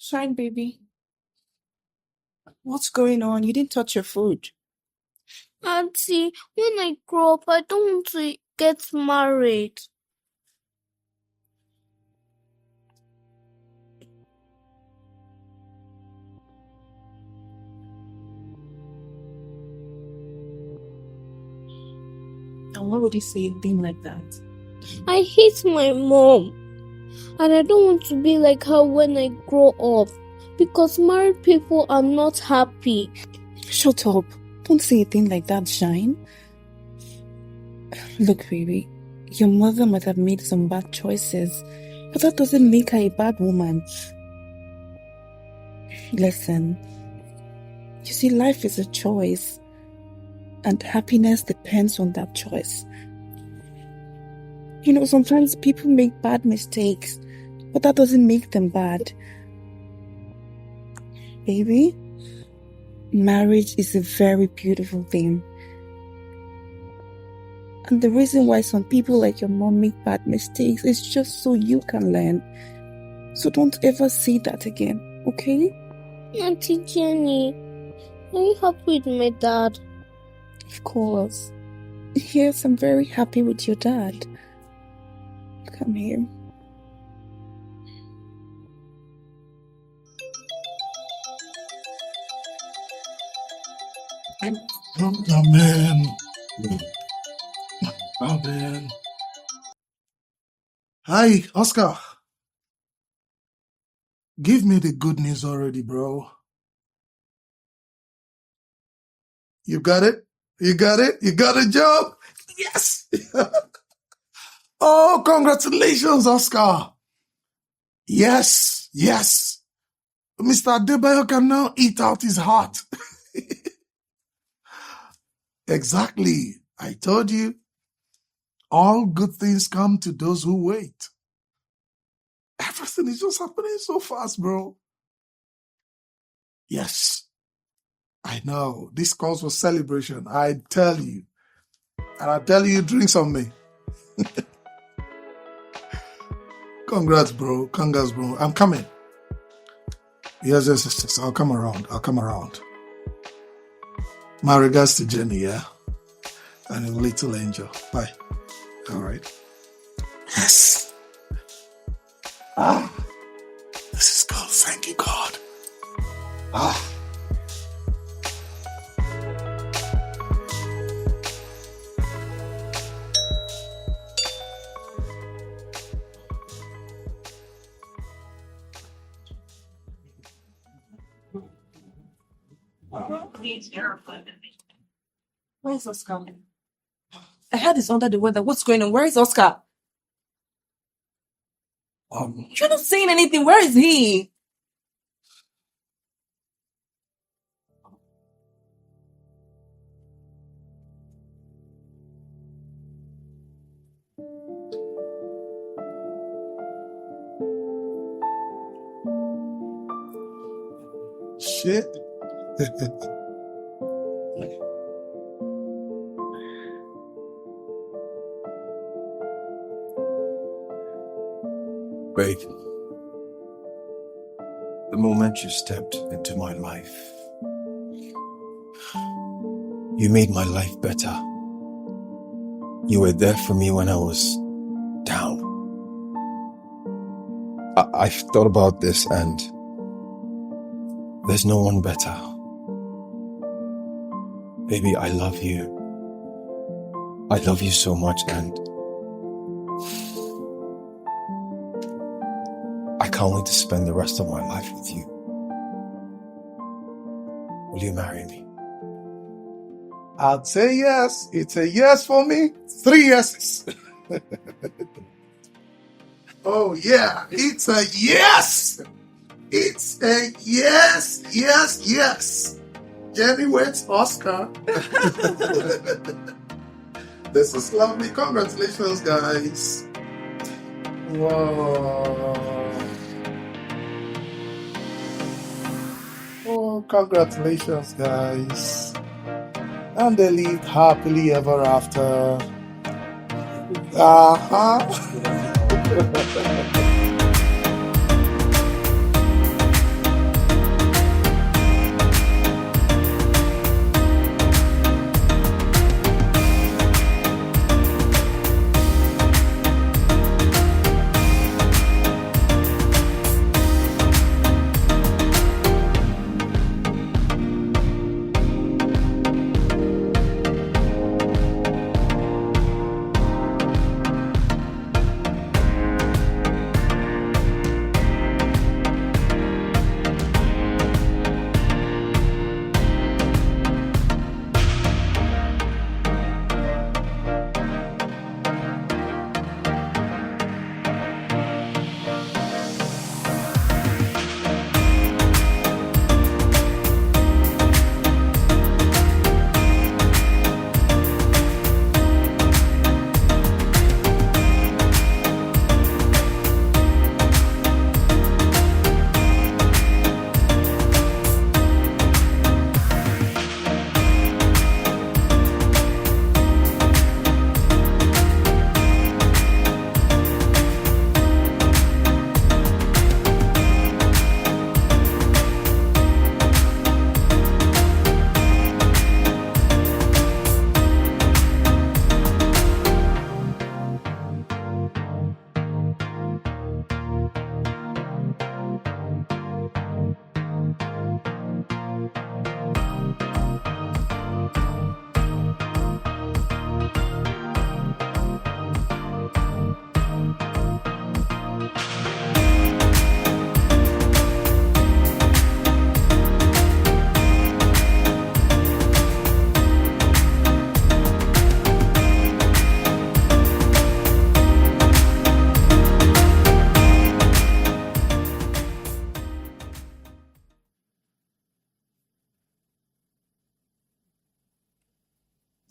Shine, baby. What's going on? You didn't touch your food. Auntie, when I grow up, I don't want to get married. And why would you say a thing like that? I hate my mom. And I don't want to be like her when I grow up. Because married people are not happy. Shut up. Don't say a thing like that, Shine. Look, baby, your mother might have made some bad choices, but that doesn't make her a bad woman. Listen, you see, life is a choice, and happiness depends on that choice. You know, sometimes people make bad mistakes, but that doesn't make them bad. Baby, marriage is a very beautiful thing. And the reason why some people like your mom make bad mistakes is just so you can learn. So don't ever say that again, okay? Auntie Jenny, are you happy with my dad? Of course. Yes, I'm very happy with your dad. Come here. Amen. Amen. Hi, Oscar. Give me the good news already, bro. You got it? You got it? You got a job? Yes! Oh, congratulations, Oscar. Yes, yes. Mr. Adebayo can now eat out his heart. Exactly. I told you. All good things come to those who wait. Everything is just happening so fast, bro. Yes. I know. This calls for celebration. I tell you. And I tell you, drink some me. Congrats, bro. Congrats, bro. I'm coming. Yes. I'll come around. My regards to Jenny, yeah? and a little angel. Bye. All right. Yes. This is good. Thank you, God. Where's Oscar? I heard he's under the weather. What's going on? Where is Oscar? You're not saying anything. Where is he? Shit. Babe, the moment you stepped into my life, you made my life better. You were there for me when I was down. I've thought about this and there's no one better. Baby, I love you. I love you so much and I can't wait to spend the rest of my life with you. Will you marry me? I'd say yes. It's a yes for me. 3 yeses. Oh, yeah. It's a yes. It's a yes, yes, yes. Jenny waits Oscar. This is lovely. Congratulations, guys. Wow. Oh, congratulations, guys. And they lived happily ever after.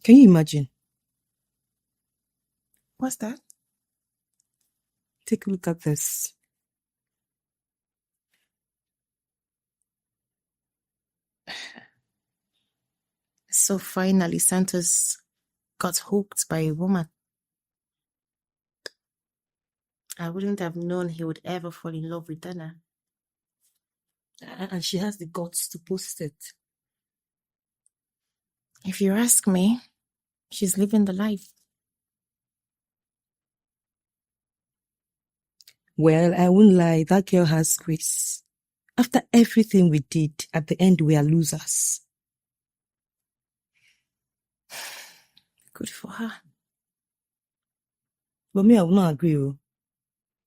Can you imagine? What's that? Take a look at this. So finally, Santos got hooked by a woman. I wouldn't have known he would ever fall in love with Dana. And she has the guts to post it. If you ask me, She's living the life. Well, I won't lie, that girl has grace. After everything we did, at the end we are losers. Good for her. But me, I will not agree. You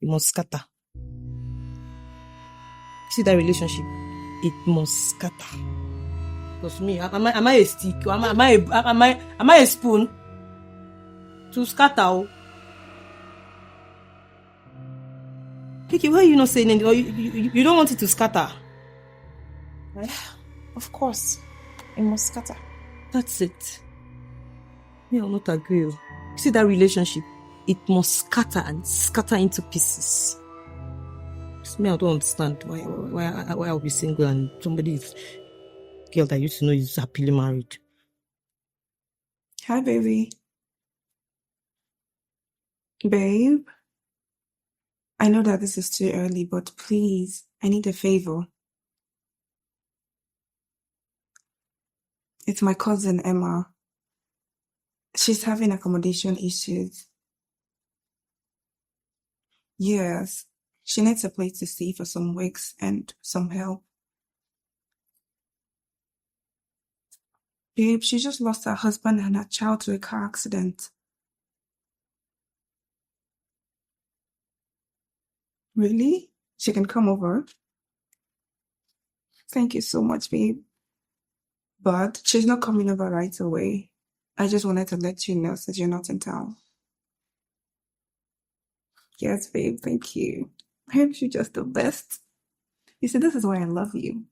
must scatter. See that relationship? It must scatter. Because me, am I a stick? Or am I a spoon? To scatter. Kiki, why are you not saying anything? Or you don't want it to scatter? Right? Of course. It must scatter. That's it. Me, I will not agree. See that relationship? It must scatter and scatter into pieces. Me, I don't understand why I'll be single and somebody's girl that I used to know is happily married. Hi, baby. Babe, I know that this is too early, but please, I need a favor. It's my cousin, Emma. She's having accommodation issues. Yes, she needs a place to stay for some weeks and some help. Babe, she just lost her husband and her child to a car accident. Really? She can come over? Thank you so much, babe. But she's not coming over right away. I just wanted to let you know since you're not in town. Yes, babe, thank you. Aren't you just the best? You see, this is why I love you.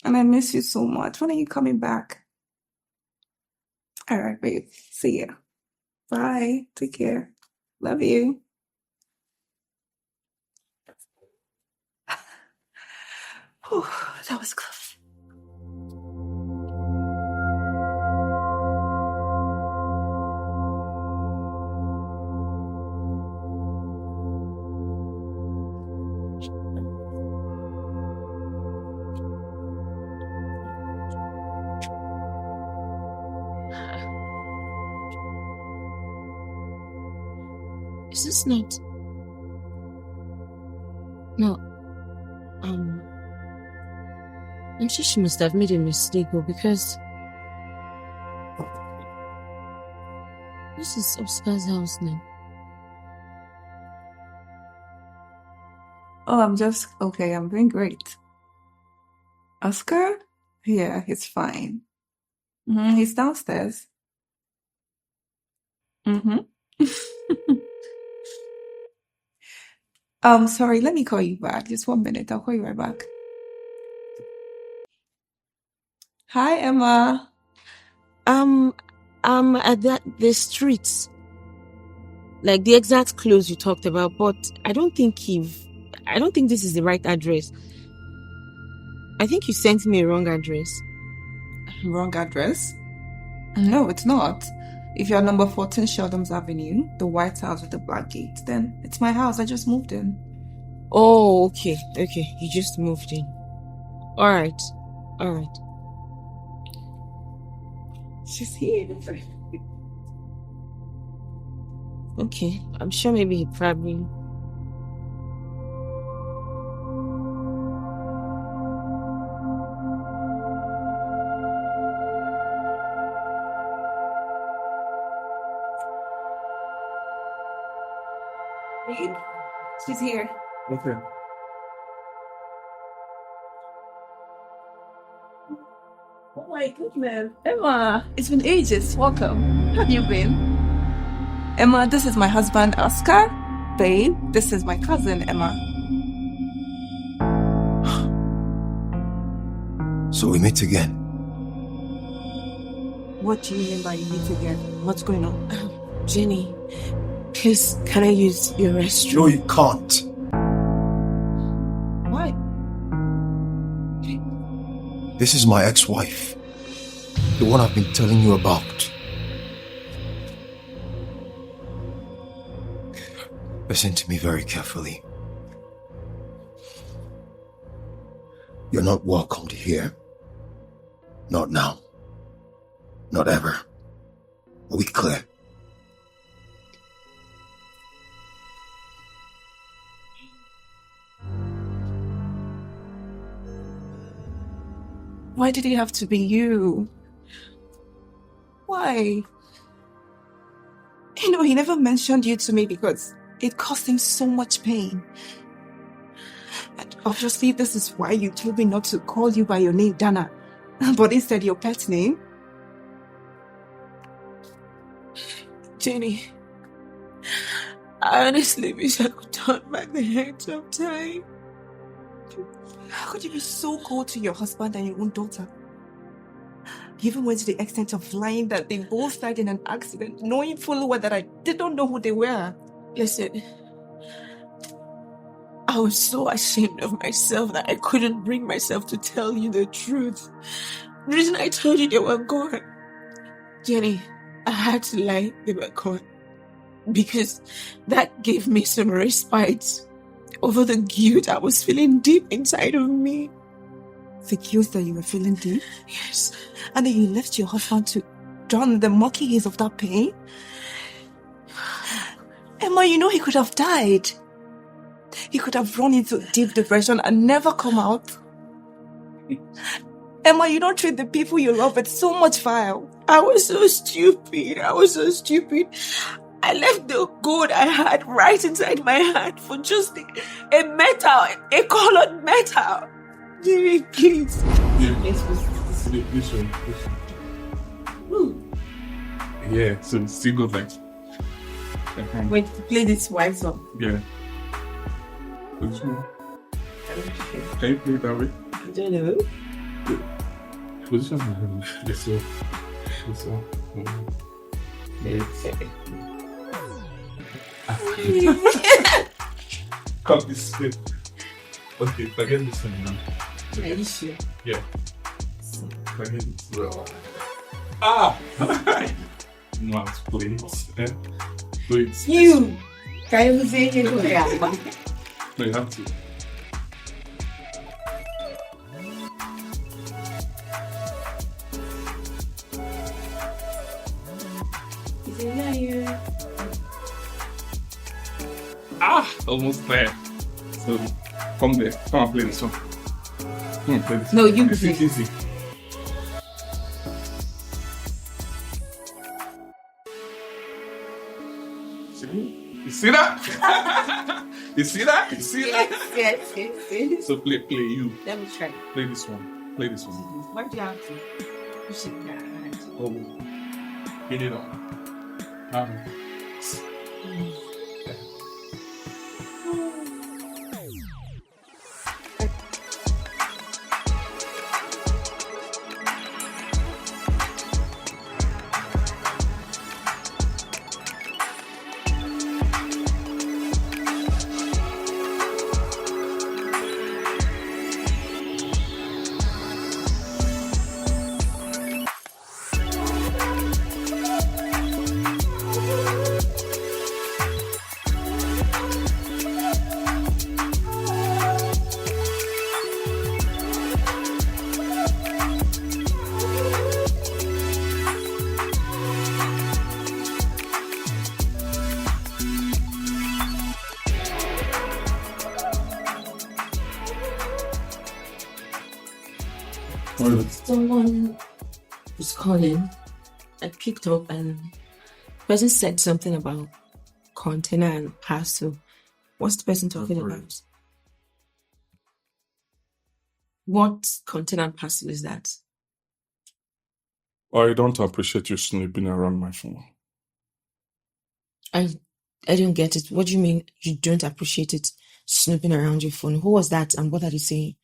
And I miss you so much. When are you coming back? All right, babe. See ya. Bye. Take care. Love you. Whew, that was close. Is this not? No. I'm sure she must have made a mistake, because this is Oscar's house now. Oh, I'm doing great. Oscar? Yeah, he's fine. He's downstairs. Sorry, let me call you back. Just 1 minute. I'll call you right back. Hi, Emma. At the streets, like the exact clothes you talked about, but I don't think this is the right address. I think you sent me a wrong address. Wrong address? No, it's not. If you're number 14 Sheldon's Avenue, the White House with the black gate, then it's my house. I just moved in. Oh, okay. You just moved in. All right. She's here. Okay, I'm sure maybe he probably... Babe, she's here. Okay. Oh my goodness. Emma, it's been ages. Welcome. How have you been? Emma, this is my husband, Oscar. Babe, this is my cousin, Emma. So we meet again. What do you mean by you meet again? What's going on? Jenny, please, can I use your restroom? No, you can't. Why? This is my ex-wife. The one I've been telling you about. Listen to me very carefully. You're not welcomed here. Not now. Not ever. We Why did it have to be you? Why? He never mentioned you to me because it caused him so much pain. And obviously, this is why you told me not to call you by your name, Dana, but instead your pet name. Jenny, I honestly wish I could turn back the hands of time. How could you be so cold to your husband and your own daughter? You even went to the extent of lying that they both died in an accident, knowing full well that I didn't know who they were. Listen, I was so ashamed of myself that I couldn't bring myself to tell you the truth. The reason I told you they were gone, Jenny, I had to lie they were gone because that gave me some respite over the guilt I was feeling deep inside of me. The guilt that you were feeling deep? Yes. And then you left your husband to drown in the murky haze of that pain? Emma, he could have died. He could have run into deep depression and never come out. Emma, you don't treat the people you love with so much fire. I was so stupid. I left the gold I had right inside my hand for just a colored metal. Jimmy, please. Yeah. This one. Yeah, so still go back. Wait, play this white song. Yeah. Which one? Can you play it that way? I don't know. Position. This one. Cut this way. Okay, forget this one now. Are you sure? Yeah. Forget this one. Ah! Must please. Please. You! Can you say it? No, you have to. He's a liar. Ah! Almost there. So, come there. Come and play this one. Play this. No, you This is easy. You see that? You see that? You see that? Yes. So play you. Let me try. Play this one. Why do you have to push it down? Oh, get it on. Someone was calling. I picked up and the person said something about container and parcel. What's the person talking about? What container and parcel is that? I don't appreciate you snooping around my phone. I don't get it. What do you mean you don't appreciate it snooping around your phone? Who was that and what are they saying?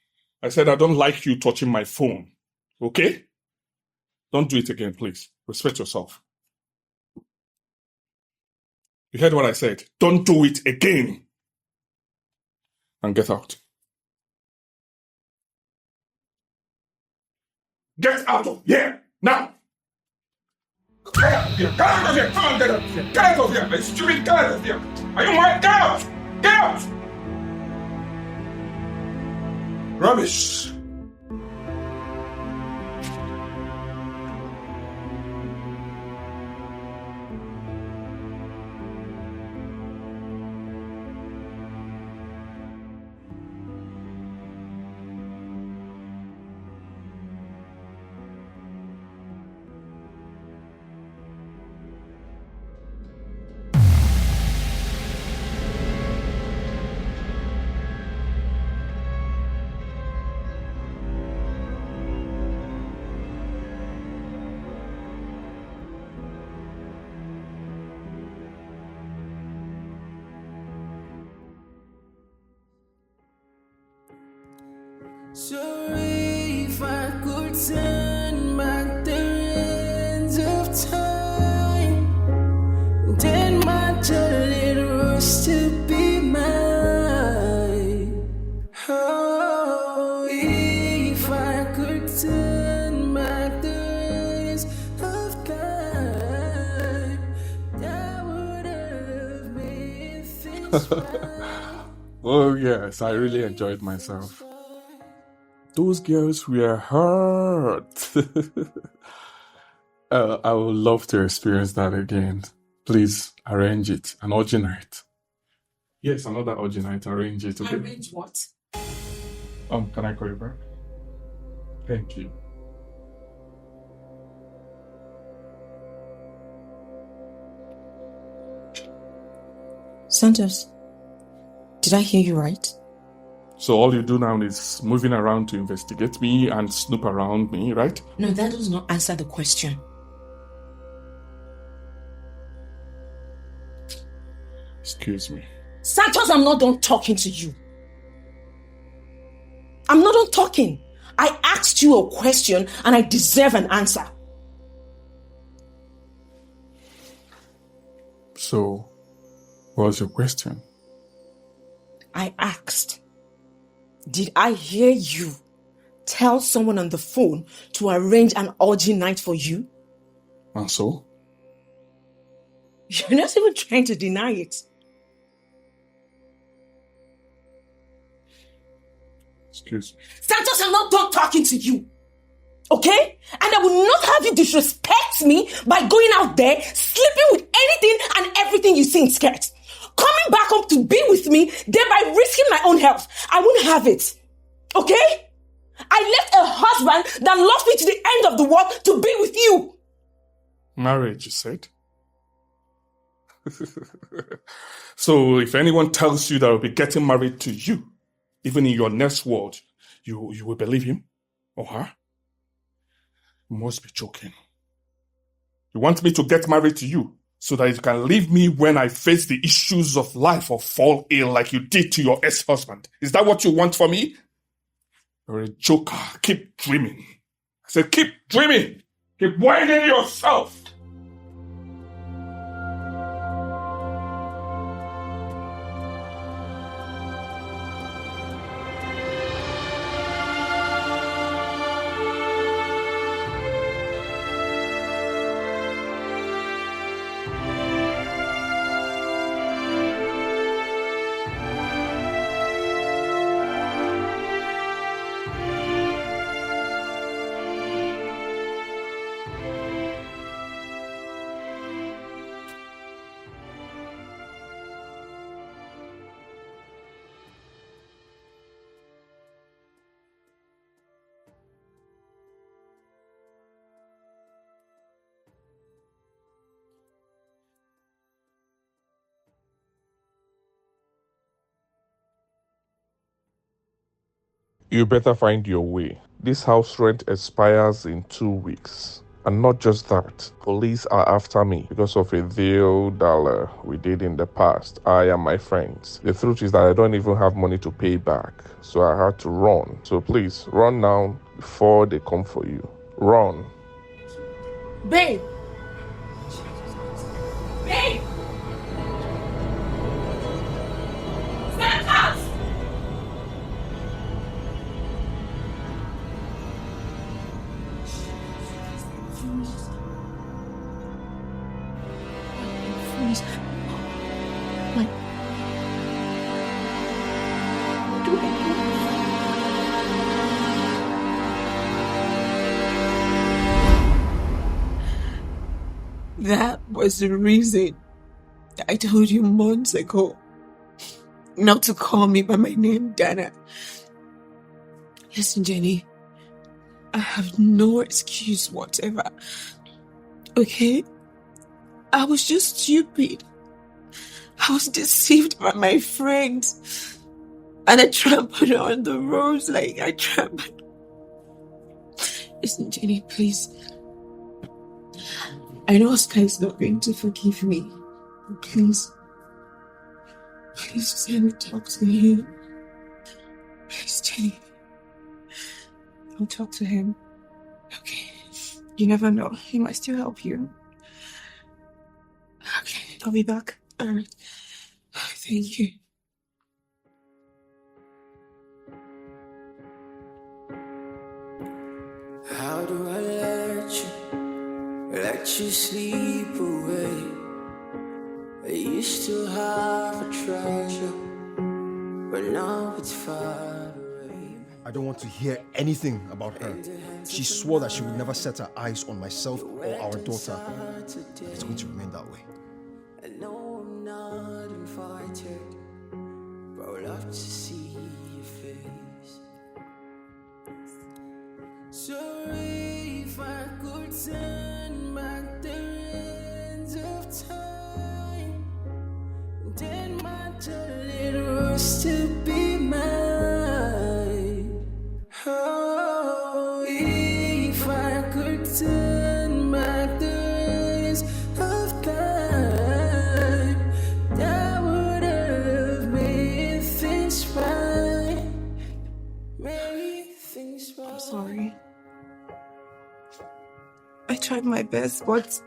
I said I don't like you touching my phone. Okay? Don't do it again, please. Respect yourself. You heard what I said. Don't do it again. And get out. Get out of here! Now! Get out of here! Get out of here! Come on, get out of here! Get out of here! You stupid, get out of here! Are you mad? Get out! Get out! Rubbish! So if I could turn back the hands of time, then my journey was to be mine. Oh, if I could turn back the hands of time, that would have made things right. Oh, yes, I really enjoyed myself. Those girls were hurt. I would love to experience that again. Please arrange it. An orgy night. Yes, another orgy night. Arrange it. Okay. Arrange what? Can I call you back? Thank you. Santos, did I hear you right? So all you do now is moving around to investigate me and snoop around me, right? No, that does not answer the question. Excuse me. Santos, I'm not done talking to you. I'm not done talking. I asked you a question and I deserve an answer. So, what's your question? I asked, did I hear you tell someone on the phone to arrange an orgy night for you? And so? You're not even trying to deny it. Excuse me. Santos, I'm not done talking to you. Okay? And I will not have you disrespect me by going out there, sleeping with anything and everything you see in skirts. Coming back home to be with me, thereby risking my own health. I won't have it. Okay? I left a husband that lost me to the end of the world to be with you. Marriage, you said? So if anyone tells you that I'll be getting married to you, even in your next world, you will believe him or her? You must be joking. You want me to get married to you so that you can leave me when I face the issues of life or fall ill like you did to your ex-husband. Is that what you want for me? You're a joker. Keep dreaming. I said keep dreaming. Keep whining yourself. You better find your way. This house rent expires in 2 weeks. And not just that, police are after me because of a deal dollar we did in the past, I and my friends. The truth is that I don't even have money to pay back, so I had to run. So please, run now before they come for you. Run. Babe! Babe! Santos! That was the reason I told you months ago not to call me by my name, Dana. Listen, Jenny, I have no excuse whatever. Okay? I was just stupid. I was deceived by my friends. And I trampled on the roads like I trampled. Listen, Jenny, please. I know Oscar is not going to forgive me. Please. Please just let me talk to him. Please, Jenny. and talk to him. Okay. You never know. He might still help you. Okay. I'll be back. Alright. Thank you. How do I let you sleep away? You still have a treasure, but now it's far away. I don't want to hear anything about her. She swore that she would never set her eyes on myself or our daughter. It's going to remain that way. I know I'm not invited, but I'd love to see your face. So if I could turn back the hands of time, then my darling was to be mine. Oh, if I could turn back the hands of time, that would have made things right. Made things right. I'm sorry. I tried my best, but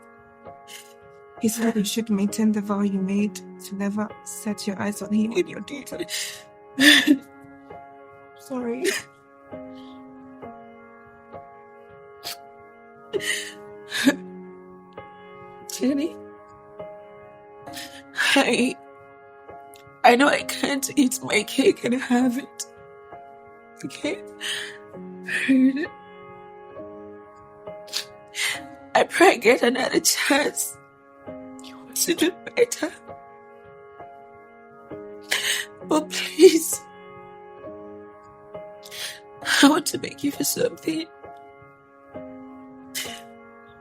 he said you should maintain the vow you made to never set your eyes on him in your daughter. Sorry. Jenny, I know I can't eat my cake and have it. Okay? I pray I get another chance to do better. But please, I want to beg you for something.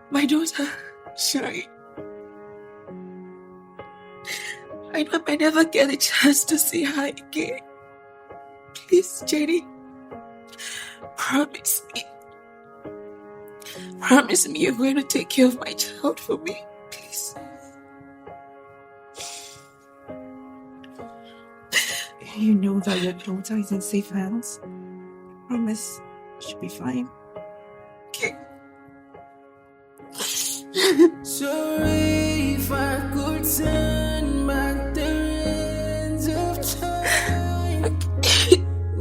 My daughter, sorry. I know I might never get a chance to see her again. Please, Jenny, promise me. Promise me you're going to take care of my child for me, please. You know that your daughter is in safe hands. Promise, she'll be fine. Okay. So if I could turn back the hands of time,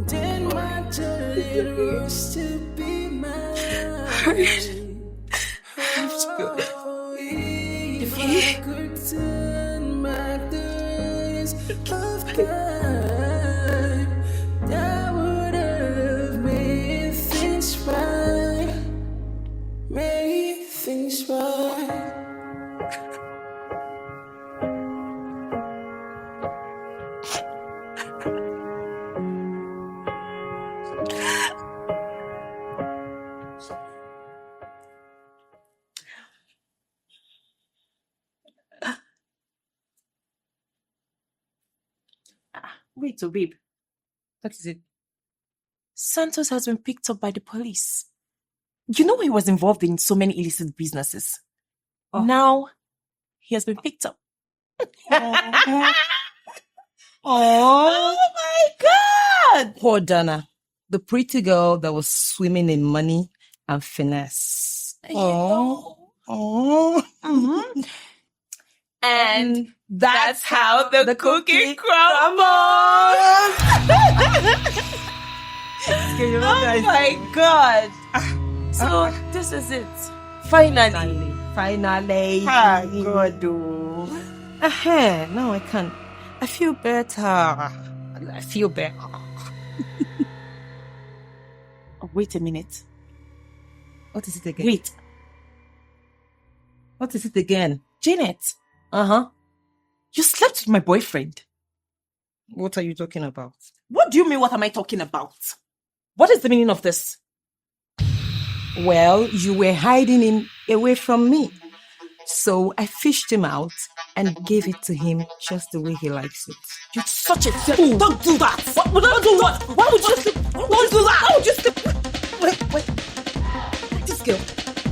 then my darling was to be mine. I have to go. If I could turn back the hands of time, that would have made things right. Made things right. Wait, so babe. What is it? Santos has been picked up by the police. You know he was involved in so many illicit businesses. Oh. Now, he has been picked up. Oh my God! Poor Dana, the pretty girl that was swimming in money and finesse. Oh. Mm-hmm. And that's how the cookie crumbles. Oh my God. So, this is it. Finally. Ah, God. Now I can. I feel better. Oh, wait a minute. What is it again? Wait. What is it again? Janet. You slept with my boyfriend. What are you talking about? What do you mean, what am I talking about? What is the meaning of this? Well, you were hiding him away from me. So I fished him out and gave it to him just the way he likes it. You're such a fool. Don't do that. Don't do what? Why would you sleep? Don't do that. Why would you sleep? Wait. This girl.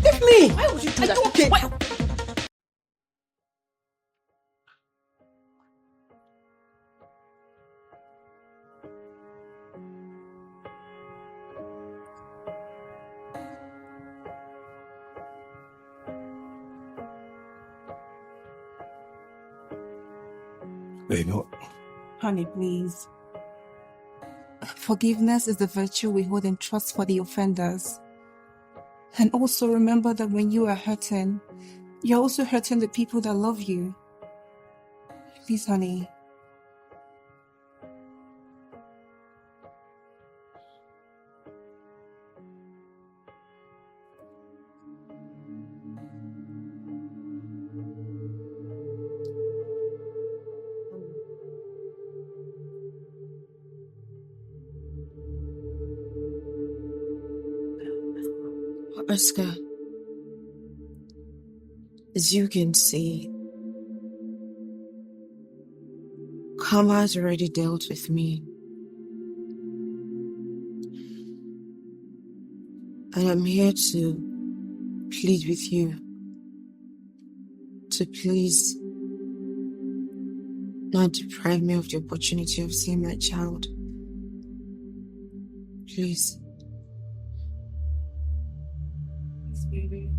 Leave me. Why would you do that? Okay. Baby, what? Honey, please. Forgiveness is the virtue we hold in trust for the offenders. And also remember that when you are hurting, you're also hurting the people that love you. Please, honey. Oscar, as you can see, karma has already dealt with me. And I'm here to plead with you to please not deprive me of the opportunity of seeing my child. Please. Yes, baby.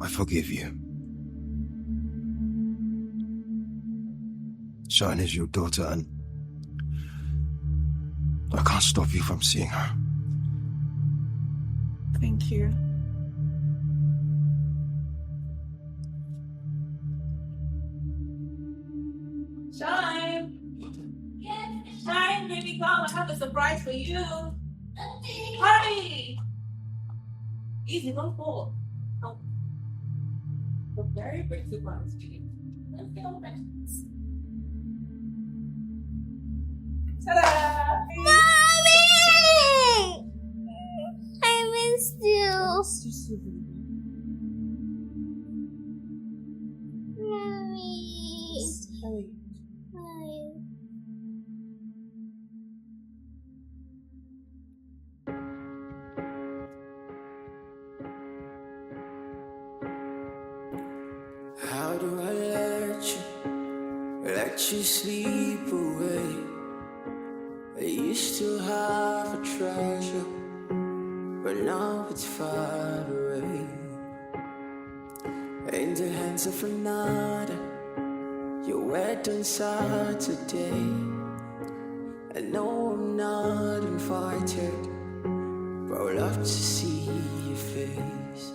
I forgive you. Shine is your daughter, and I can't stop you from seeing her. Thank you. Shine! Shine, baby, come. I have a surprise for you. Hurry! Easy, don't fall. No. A very big surprise for you. Let's go, friends. Ta-da! Mommy! I missed you. Mommy. Hi. How do I let you sleep away? You still have a treasure, but now it's far away. In the hands of another, your wedding Saturday. I know I'm not invited, but I'd love to see your face.